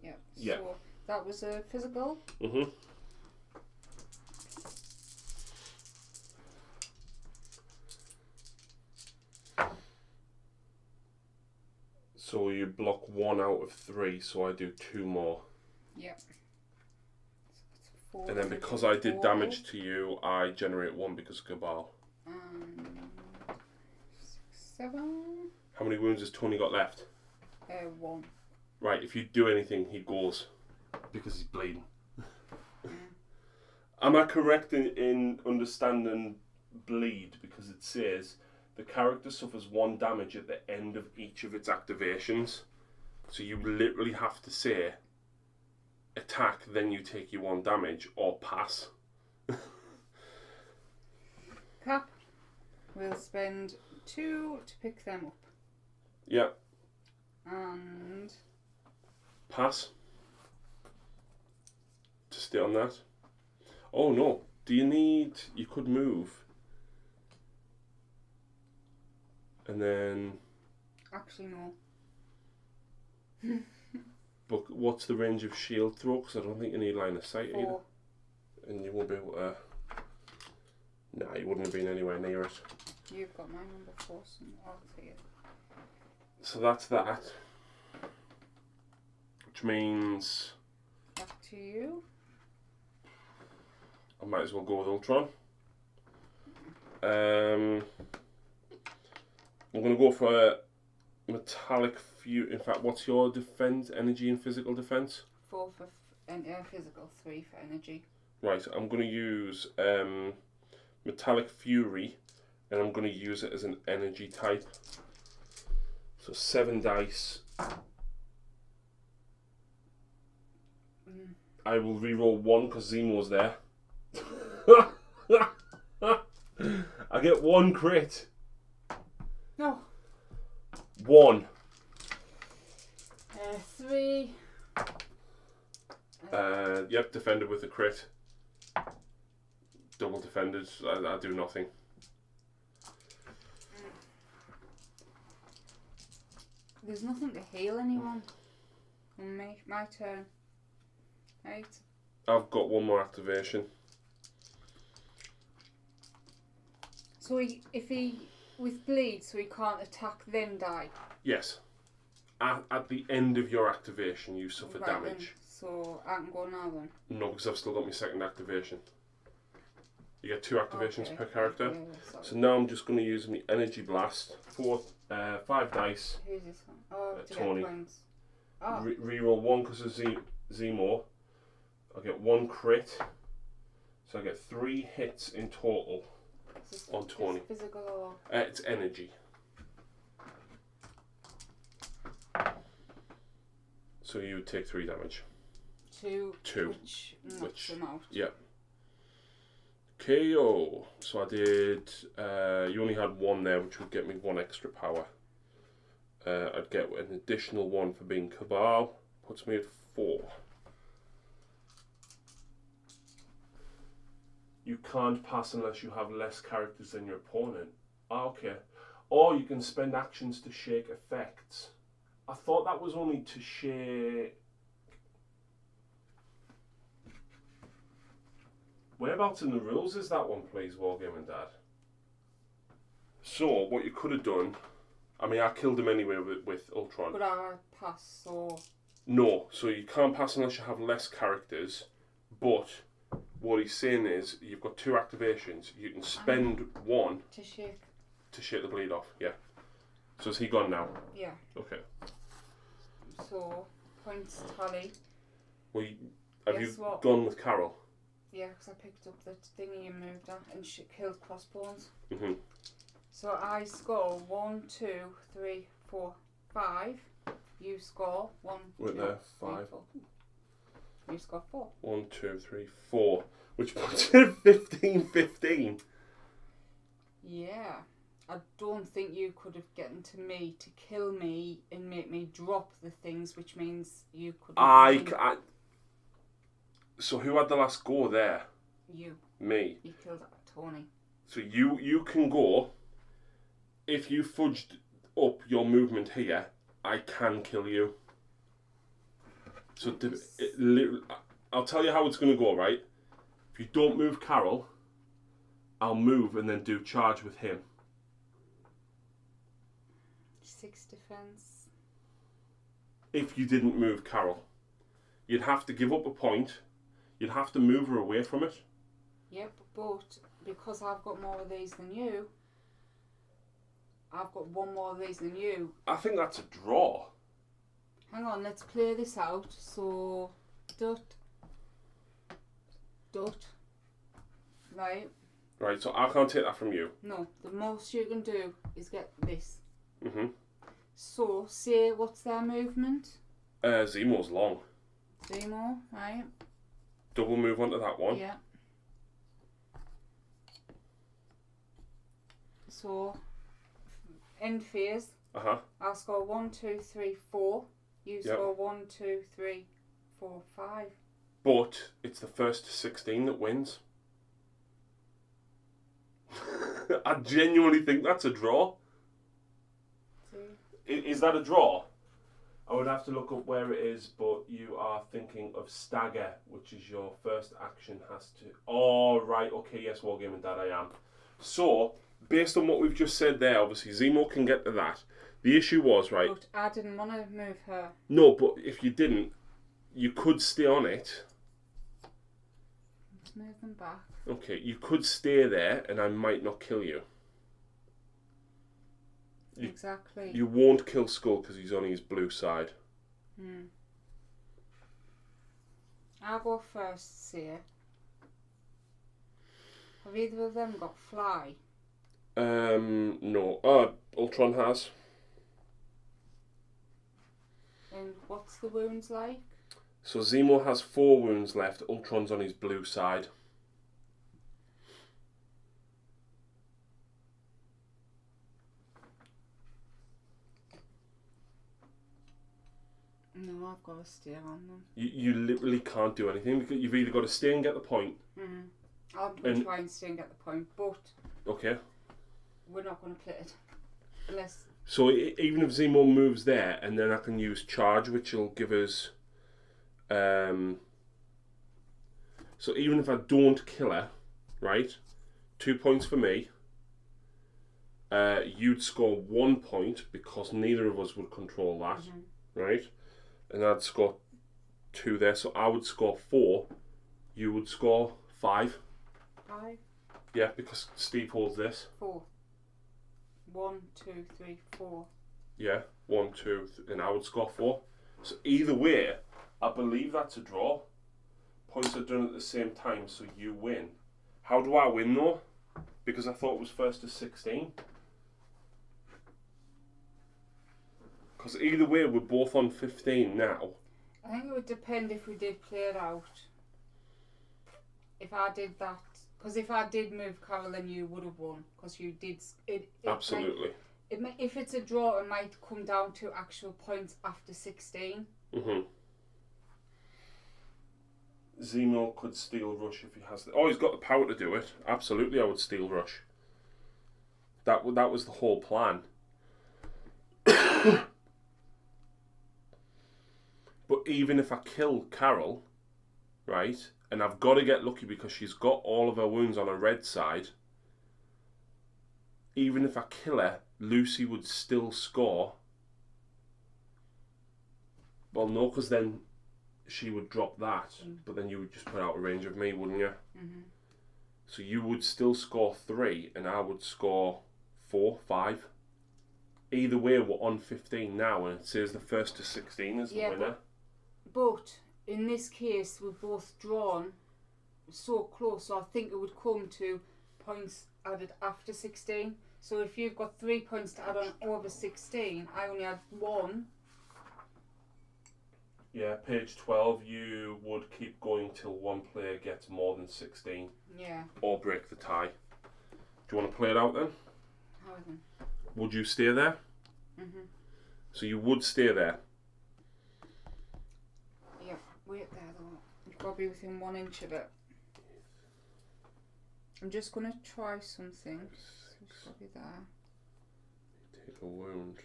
Yeah. Yeah. So that was a physical. Mhm. So you block 1 out of 3, so I do 2 more. Yep. So And then because I did damage to you, I generate 1 because of Cabal. 6, 7. How many wounds has Tony got left? 1. Right, if you do anything, he goes. Because he's bleeding. Am I correct in understanding bleed? Because it says the character suffers 1 damage at the end of each of its activations. So you literally have to say attack, then you take your 1 damage, or pass. Cap will spend 2 to pick them up. Yeah. And Pass. To stay on that. Oh no. Do you need... You could move. And then... actually no. But what's the range of shield throw? Because I don't think you need line of sight 4. either. And you won't be able to... Nah, you wouldn't have been anywhere near it. You've got my number 4, so I'll take it. So that's that. Which means... Back to you. I might as well go with Ultron. I'm going to go for a metallic fury. In fact, what's your defense, energy and physical defense? 4 for physical, 3 for energy. Right, I'm going to use metallic fury, and I'm going to use it as an energy type. So 7 dice. I will reroll 1 because Zemo's there. I get 1 crit. No. 1. 3. Yep, defended with a crit. Double defended. I do nothing. There's nothing to heal anyone. On me, my turn. Right. I've got 1 more activation. So if he with bleed, so he can't attack then die. Yes. At the end of your activation, you suffer Right damage. then. So I can go now then. No, because I've still got my second activation. You get 2 activations per character. Yeah, so now I'm just going to use my energy blast. 5 dice. Who's this one? Oh, to Tony. get points. Oh. Reroll 1 because of Zemo. I get 1 crit. So I get 3 hits in total on Tony. Physical or? It's energy. So you would take 3 damage. 2. 2. Which knocks him out. Yeah. KO. So I did. You only had 1 there, which would get me 1 extra power. I'd get an additional 1 for being Cabal. Puts me at 4. You can't pass unless you have less characters than your opponent. Okay. Or you can spend actions to shake effects. I thought that was only to shake. Whereabouts in the rules is that one, please, Wargaming Dad? So, what you could have done. I mean, I killed him anyway with Ultron. But I pass, so. No, so you can't pass unless you have less characters. But what he's saying is, you've got 2 activations. You can spend 1 to shake the bleed off. Yeah. So is he gone now? Yeah. Okay. So points tally. Well, have Guess you what? gone with Carol? Yeah, because I picked up the thingy you moved at and she killed crossbones. Mhm. So I score 1, 2, 3, 4, 5. You score 1, We're 2, there, 3, 5. 4. You score 4. 1, 2, 3, 4. Which puts it 15-15. Yeah. I don't think you could have gotten to me to kill me and make me drop the things, which means you could. So who had the last go there? You. Me. You killed Tony. So you can go. If you fudged up your movement here, I can kill you. So I'll tell you how it's going to go, right? If you don't move Carol, I'll move and then do charge with him. 6 defense. If you didn't move Carol, you'd have to give up a point. You'd have to move her away from it. Yep, but because I've got more of these than you, I've got 1 more of these than you. I think that's a draw. Hang on, let's play this out. So, dot. Right? Right, so I can't take that from you. No, the most you can do is get this. Mhm. So, say, what's their movement? Zemo's long. Zemo, right? Double move onto that one. Yeah. So, end phase. I'll score 1, 2, 3, 4. You score 1, 2, 3, 4, 5. But it's the first to 16 that wins. I genuinely think that's a draw. Is that a draw? I would have to look up where it is, but you are thinking of stagger, which is your first action has to... Oh, right, okay, yes, Wargaming Dad, I am. So, based on what we've just said there, obviously, Zemo can get to that. The issue was, right... But I didn't want to move her. No, but if you didn't, you could stay on it. Let's move them back. Okay, you could stay there, and I might not kill you. Exactly. You won't kill Skull because he's on his blue side. I'll go first, Seer. Have either of them got fly? No. Ultron has. And what's the wounds like? So Zemo has 4 wounds left. Ultron's on his blue side. No, I've got to stay on them. You literally can't do anything because you've either got to stay and get the point. I'm going to try and stay and get the point, but okay, we're not going to play it unless. So even if Zemo moves there, and then I can use charge, which will give us. So even if I don't kill her, right, 2 points for me. You'd score 1 point because neither of us would control that, right? And I'd score 2 there, so I would score 4. You would score 5. 5? Yeah, because Steve holds this. 4. 1, 2, 3, 4. Yeah, 1, 2, and I would score 4. So either way, I believe that's a draw. Points are done at the same time, so you win. How do I win though? Because I thought it was first to 16. Because either way, we're both on 15 now. I think it would depend if we did play it out. If I did that, because if I did move Carol, then you would have won. Because you did it. Absolutely. If it's a draw, it might come down to actual points after 16. Zemo could steel rush if he has. Oh, he's got the power to do it. Absolutely, I would steel rush. That was the whole plan. But even if I kill Carol, right, and I've got to get lucky because she's got all of her wounds on her red side, even if I kill her, Lucy would still score. Well, no, because then she would drop that, but then you would just put out a range of me, wouldn't you? So you would still score 3, and I would score 4, 5. Either way, we're on 15 now, and it says the first to 16 is the winner. But in this case, we're both drawn so close, so I think it would come to points added after 16. So if you've got 3 points to add on over 16, I only had 1. Yeah, page 12, you would keep going till one player gets more than 16. Yeah. Or break the tie. Do you want to play it out then? How then? Would you stay there? So you would stay there? Yeah, wait there though. You've got to be within 1 inch of it. I'm just going to try something. So be there. Take a wound.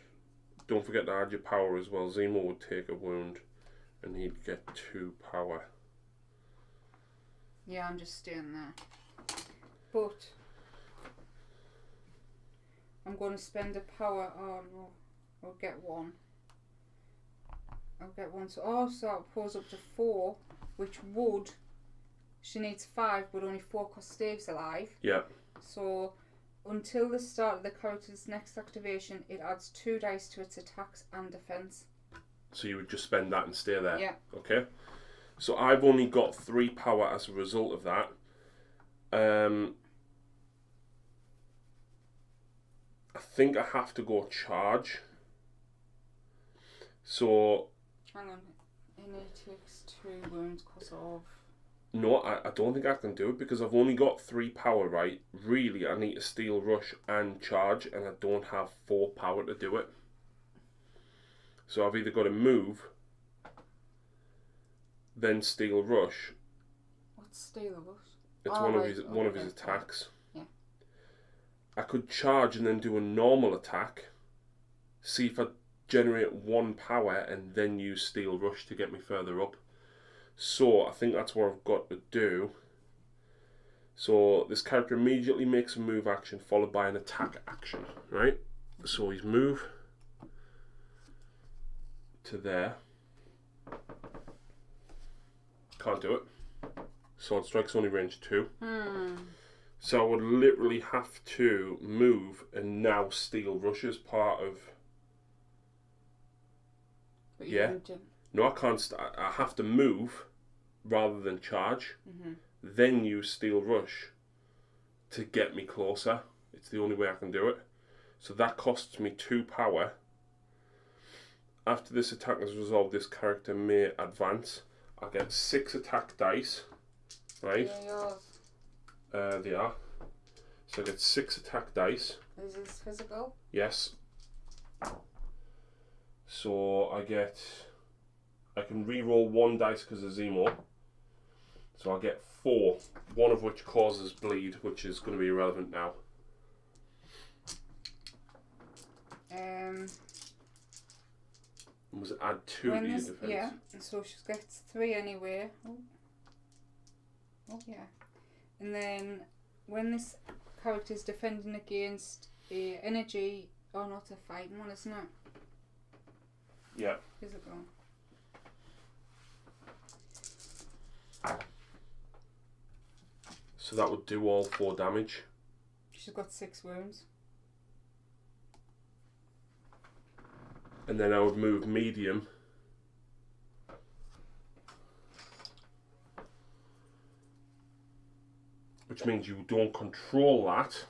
Don't forget to add your power as well. Zemo would take a wound and he'd get 2 power. Yeah, I'm just staying there. But I'm going to spend a power. Oh no, I'll get 1. I'll get 1. So that pulls up to 4, which would. She needs 5, but only 4 because Steve's alive. Yeah. So until the start of the character's next activation, it adds 2 dice to its attacks and defense. So you would just spend that and stay there? Yeah. Okay. So I've only got 3 power as a result of that. I think I have to go charge. So... Hang on. And it takes 2 wounds because of... No, I don't think I can do it because I've only got 3 power, right? Really, I need to steel rush and charge, and I don't have 4 power to do it. So I've either got to move, then steel rush. What's steel rush? It's one of his attacks. Yeah. I could charge and then do a normal attack. See if I generate 1 power and then use steel rush to get me further up. So I think that's what I've got to do. So this character immediately makes a move action followed by an attack action, right? So he's move to there. Can't do it. Sword strike's only range 2. So I would literally have to move and now steel rush as part of. But yeah. No, I can't. I have to move rather than charge. Then use steel rush to get me closer. It's the only way I can do it. So that costs me 2 power. After this attack is resolved, this character may advance. I get 6 attack dice, right? Yeah, yours. They are. So I get 6 attack dice. Is this physical? Yes. So I can re-roll 1 dice because of Zemo. So I get 4, one of which causes bleed, which is going to be irrelevant now. Was it add 2 to your defense? Yeah, so she gets 3 anyway. Oh yeah. And then when this character is defending against a energy, not a fighting one, isn't it? Yeah. Physical. So that would do all 4 damage. She's got 6 wounds. And then I would move medium. Which means you don't control that.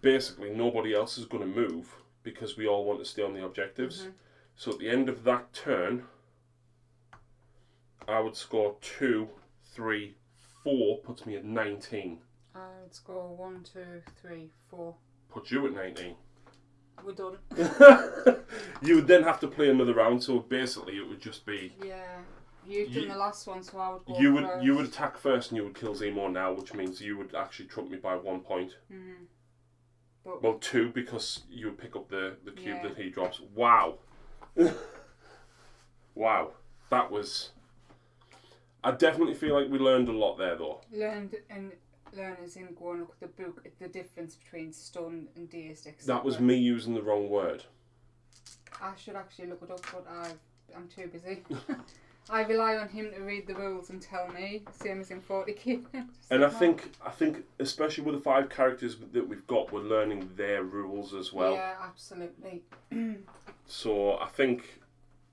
Basically, nobody else is going to move because we all want to stay on the objectives. Mm-hmm. So at the end of that turn, I would score 2, 3, 4, puts me at 19. I would score 1, 2, 3, 4. Puts you at 19. We're done. You would then have to play another round, so basically it would just be... Yeah. You've done the last one, so I would go first. You would attack first and you would kill Zemo now, which means you would actually trump me by 1 point. Mm-hmm. Well, 2, because you would pick up the cube that he drops. Wow. Wow. That was... I definitely feel like we learned a lot there, though. Learners in going look at the book, the difference between stun and dazed, etc. That was me using the wrong word. I should actually look it up, but I'm too busy. I rely on him to read the rules and tell me, same as in 40k. And I think especially with the 5 characters that we've got, we're learning their rules as well. Yeah, absolutely. So I think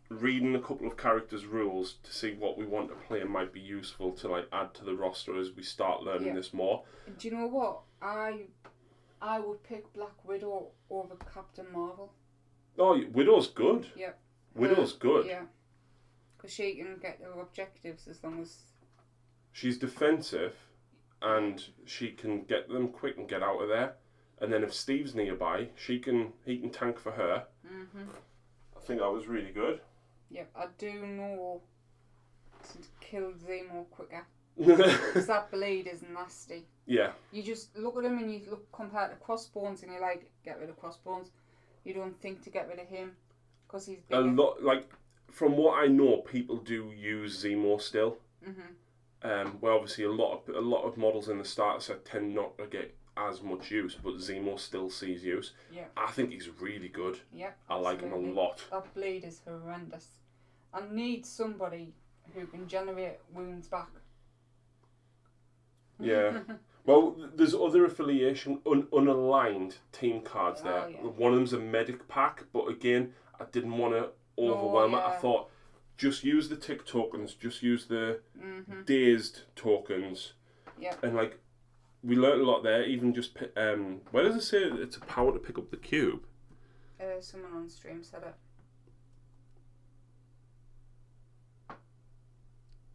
reading a couple of characters' rules to see what we want to play might be useful to like add to the roster as we start learning this more. Do you know what? I would pick Black Widow over Captain Marvel. Oh, Widow's good. Yep. Widow's good. Yeah. Because she can get her objectives as long as... She's defensive and she can get them quick and get out of there. And then if Steve's nearby, he can tank for her. Mm-hmm. I think that was really good. Yep, I do know to kill Zemo quicker. Because that blade is nasty. Yeah. You just look at him and you look compared to Crossbones and you're like, get rid of Crossbones. You don't think to get rid of him because he's bigger. A lot, like, from what I know, people do use Zemo still. Mm-hmm. Well, obviously, a lot of models in the starter set tend not to get as much use, but Zemo still sees use. Yeah. I think he's really good. Yeah. I like him a lot. That blade is horrendous. I need somebody who can generate wounds back. Yeah. Well, there's other affiliation, unaligned team cards there. Yeah. One of them's a medic pack, but again, I didn't want to overwhelm it. I thought, just use the tick tokens, just use the dazed tokens. Yeah. And like, we learnt a lot there. Even just, where does it say it's a power to pick up the cube? Someone on stream said it.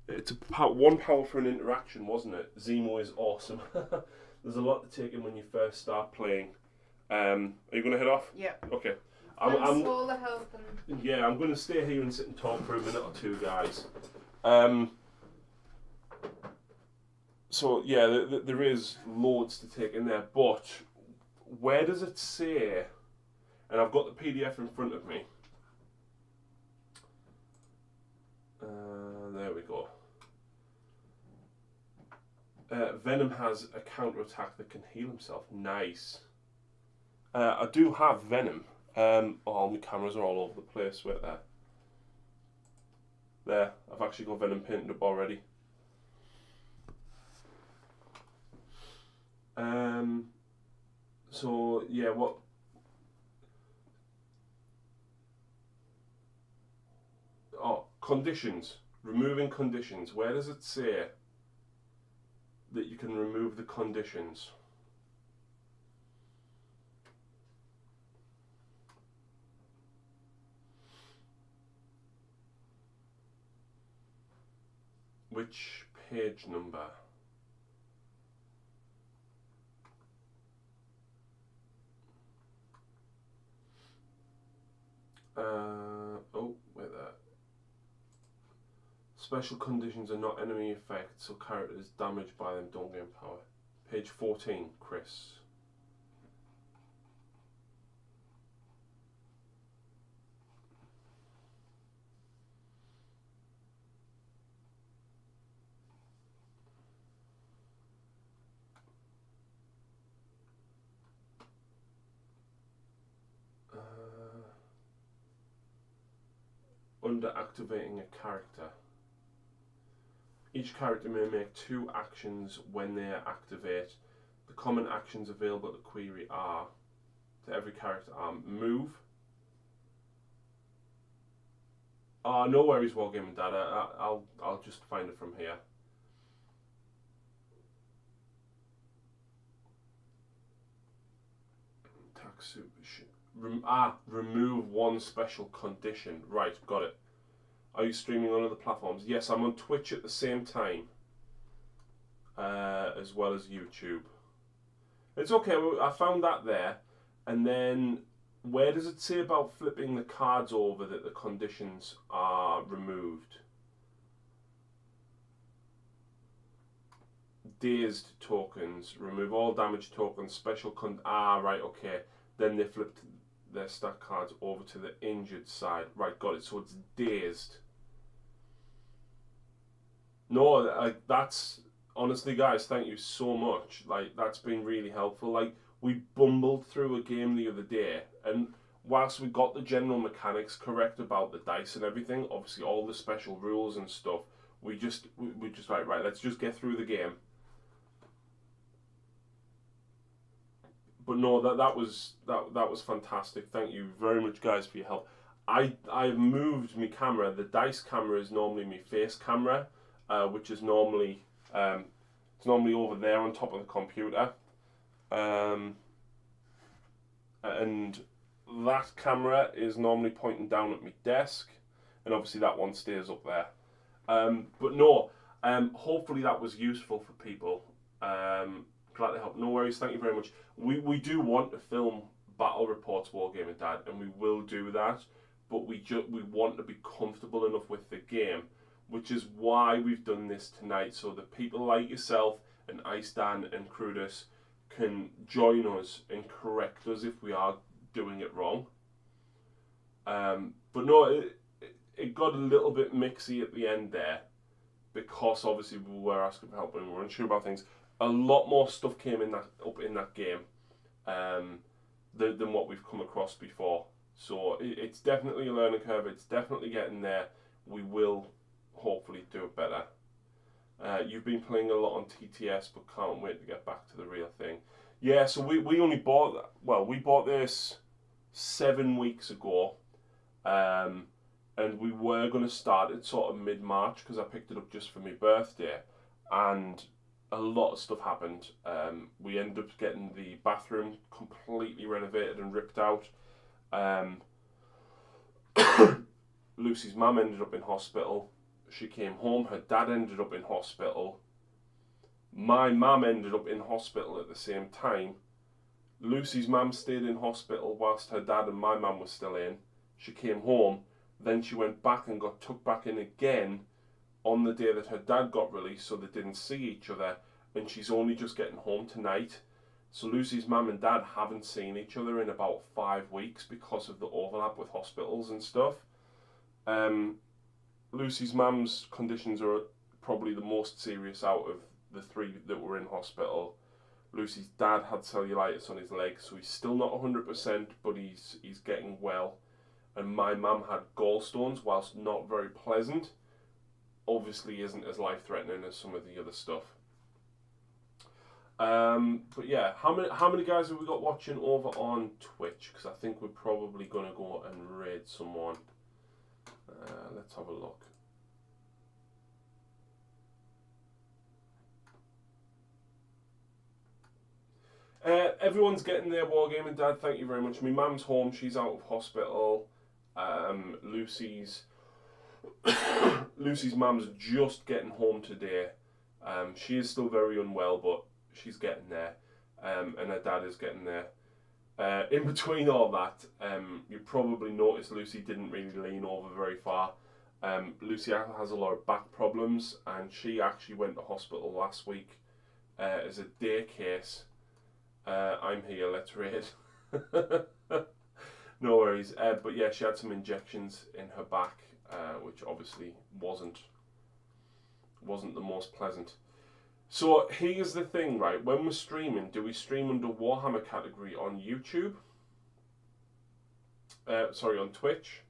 It's one power for an interaction, wasn't it? Zemo is awesome. There's a lot to take in when you first start playing. Are you going to head off? Yeah. Okay. Thanks for all the help. Yeah, I'm going to stay here and sit and talk for a minute or two, guys. So, yeah, there is loads to take in there, but where does it say, and I've got the PDF in front of me. There we go. Venom has a counter-attack that can heal himself. Nice. I do have Venom. Oh, my cameras are all over the place. Wait there. There. I've actually got Venom painted up already. So, yeah, what... Oh, conditions. Removing conditions. Where does it say that you can remove the conditions? Which page number? Oh, wait there. Special conditions are not enemy effects, so characters damaged by them don't gain power. Page 14, Chris. Under activating a character. Each character may make 2 actions when they activate. The common actions available to query are, to every character are, move. No worries, Wargaming Dad. I'll just find it from here. Attack super. Remove 1 special condition. Right, got it. Are you streaming on other platforms? Yes, I'm on Twitch at the same time, as well as YouTube. It's okay, I found that there. And then, where does it say about flipping the cards over that the conditions are removed? Dazed tokens. Remove all damage tokens. Special right, okay. Then they flipped their stack cards over to the injured side. Right, got it. So it's dazed. No, that's honestly, guys, thank you so much. Like, that's been really helpful. Like, we bumbled through a game the other day, and whilst we got the general mechanics correct about the dice and everything, obviously all the special rules and stuff, we just right, let's just get through the game. But no, that was fantastic. Thank you very much, guys, for your help. I've moved my camera. The dice camera is normally my face camera, which is normally it's normally over there on top of the computer, and that camera is normally pointing down at my desk, and obviously that one stays up there. But no, hopefully that was useful for people. Glad to help. No worries. Thank you very much. We do want to film battle reports, Wargaming Dad, and we will do that. But we want to be comfortable enough with the game, which is why we've done this tonight, so that people like yourself and Ice Dan and Crudus can join us and correct us if we are doing it wrong. But no, it got a little bit mixy at the end there, because obviously we were asking for help and we were unsure about things. A lot more stuff came up in that game than what we've come across before. So it's definitely a learning curve. It's definitely getting there. We will hopefully do it better. You've been playing a lot on TTS, but can't wait to get back to the real thing. Yeah, so we only bought, we bought this 7 weeks ago, and we were going to start it sort of mid-March because I picked it up just for my birthday, and a lot of stuff happened. We ended up getting the bathroom completely renovated and ripped out. Lucy's mum ended up in hospital. She came home. Her dad ended up in hospital. My mum ended up in hospital at the same time. Lucy's mum stayed in hospital whilst her dad and my mum were still in. She came home. Then she went back and got took back in again on the day that her dad got released, so they didn't see each other, and she's only just getting home tonight. So Lucy's mum and dad haven't seen each other in about 5 weeks because of the overlap with hospitals and stuff. Lucy's mum's conditions are probably the most serious out of the 3 that were in hospital. Lucy's dad had cellulitis on his leg, so he's still not 100%, but he's getting well. And my mum had gallstones, whilst not very pleasant, obviously isn't as life-threatening as some of the other stuff. But yeah, how many guys have we got watching over on Twitch? Because I think we're probably going to go and raid someone. Let's have a look. Everyone's getting their Wargaming Dad, thank you very much. My mum's home, she's out of hospital. Lucy's Lucy's mum's just getting home today. She is still very unwell, but she's getting there. And her dad is getting there. In between all that, you probably noticed Lucy didn't really lean over very far. Lucy has a lot of back problems, and she actually went to hospital last week as a day case. I'm here, let's rate. No worries. But yeah, she had some injections in her back, which obviously wasn't the most pleasant. So here's the thing, right? When we're streaming, do we stream under Warhammer category on YouTube? Sorry, on Twitch.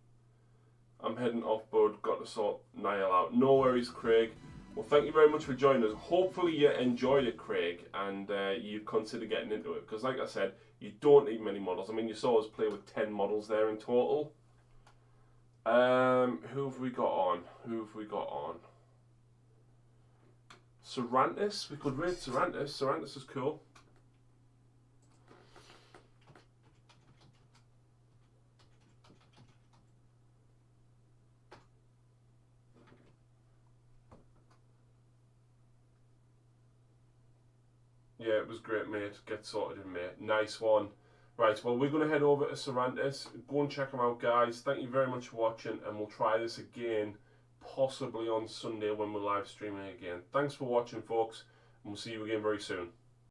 I'm heading off, bud. Got to sort Niall out. No worries, Craig. Well, thank you very much for joining us. Hopefully you enjoyed it, Craig, and you'd consider getting into it. Because like I said, you don't need many models. I mean, you saw us play with 10 models there in total. Who have we got on? Cervantes. We could raid Cervantes. Cervantes is cool. Yeah, it was great, mate. Get sorted in, mate. Nice one. Right, well, we're going to head over to Cervantes. Go and check them out, guys. Thank you very much for watching, and we'll try this again, possibly on Sunday when we're live streaming again. Thanks for watching, folks, and we'll see you again very soon.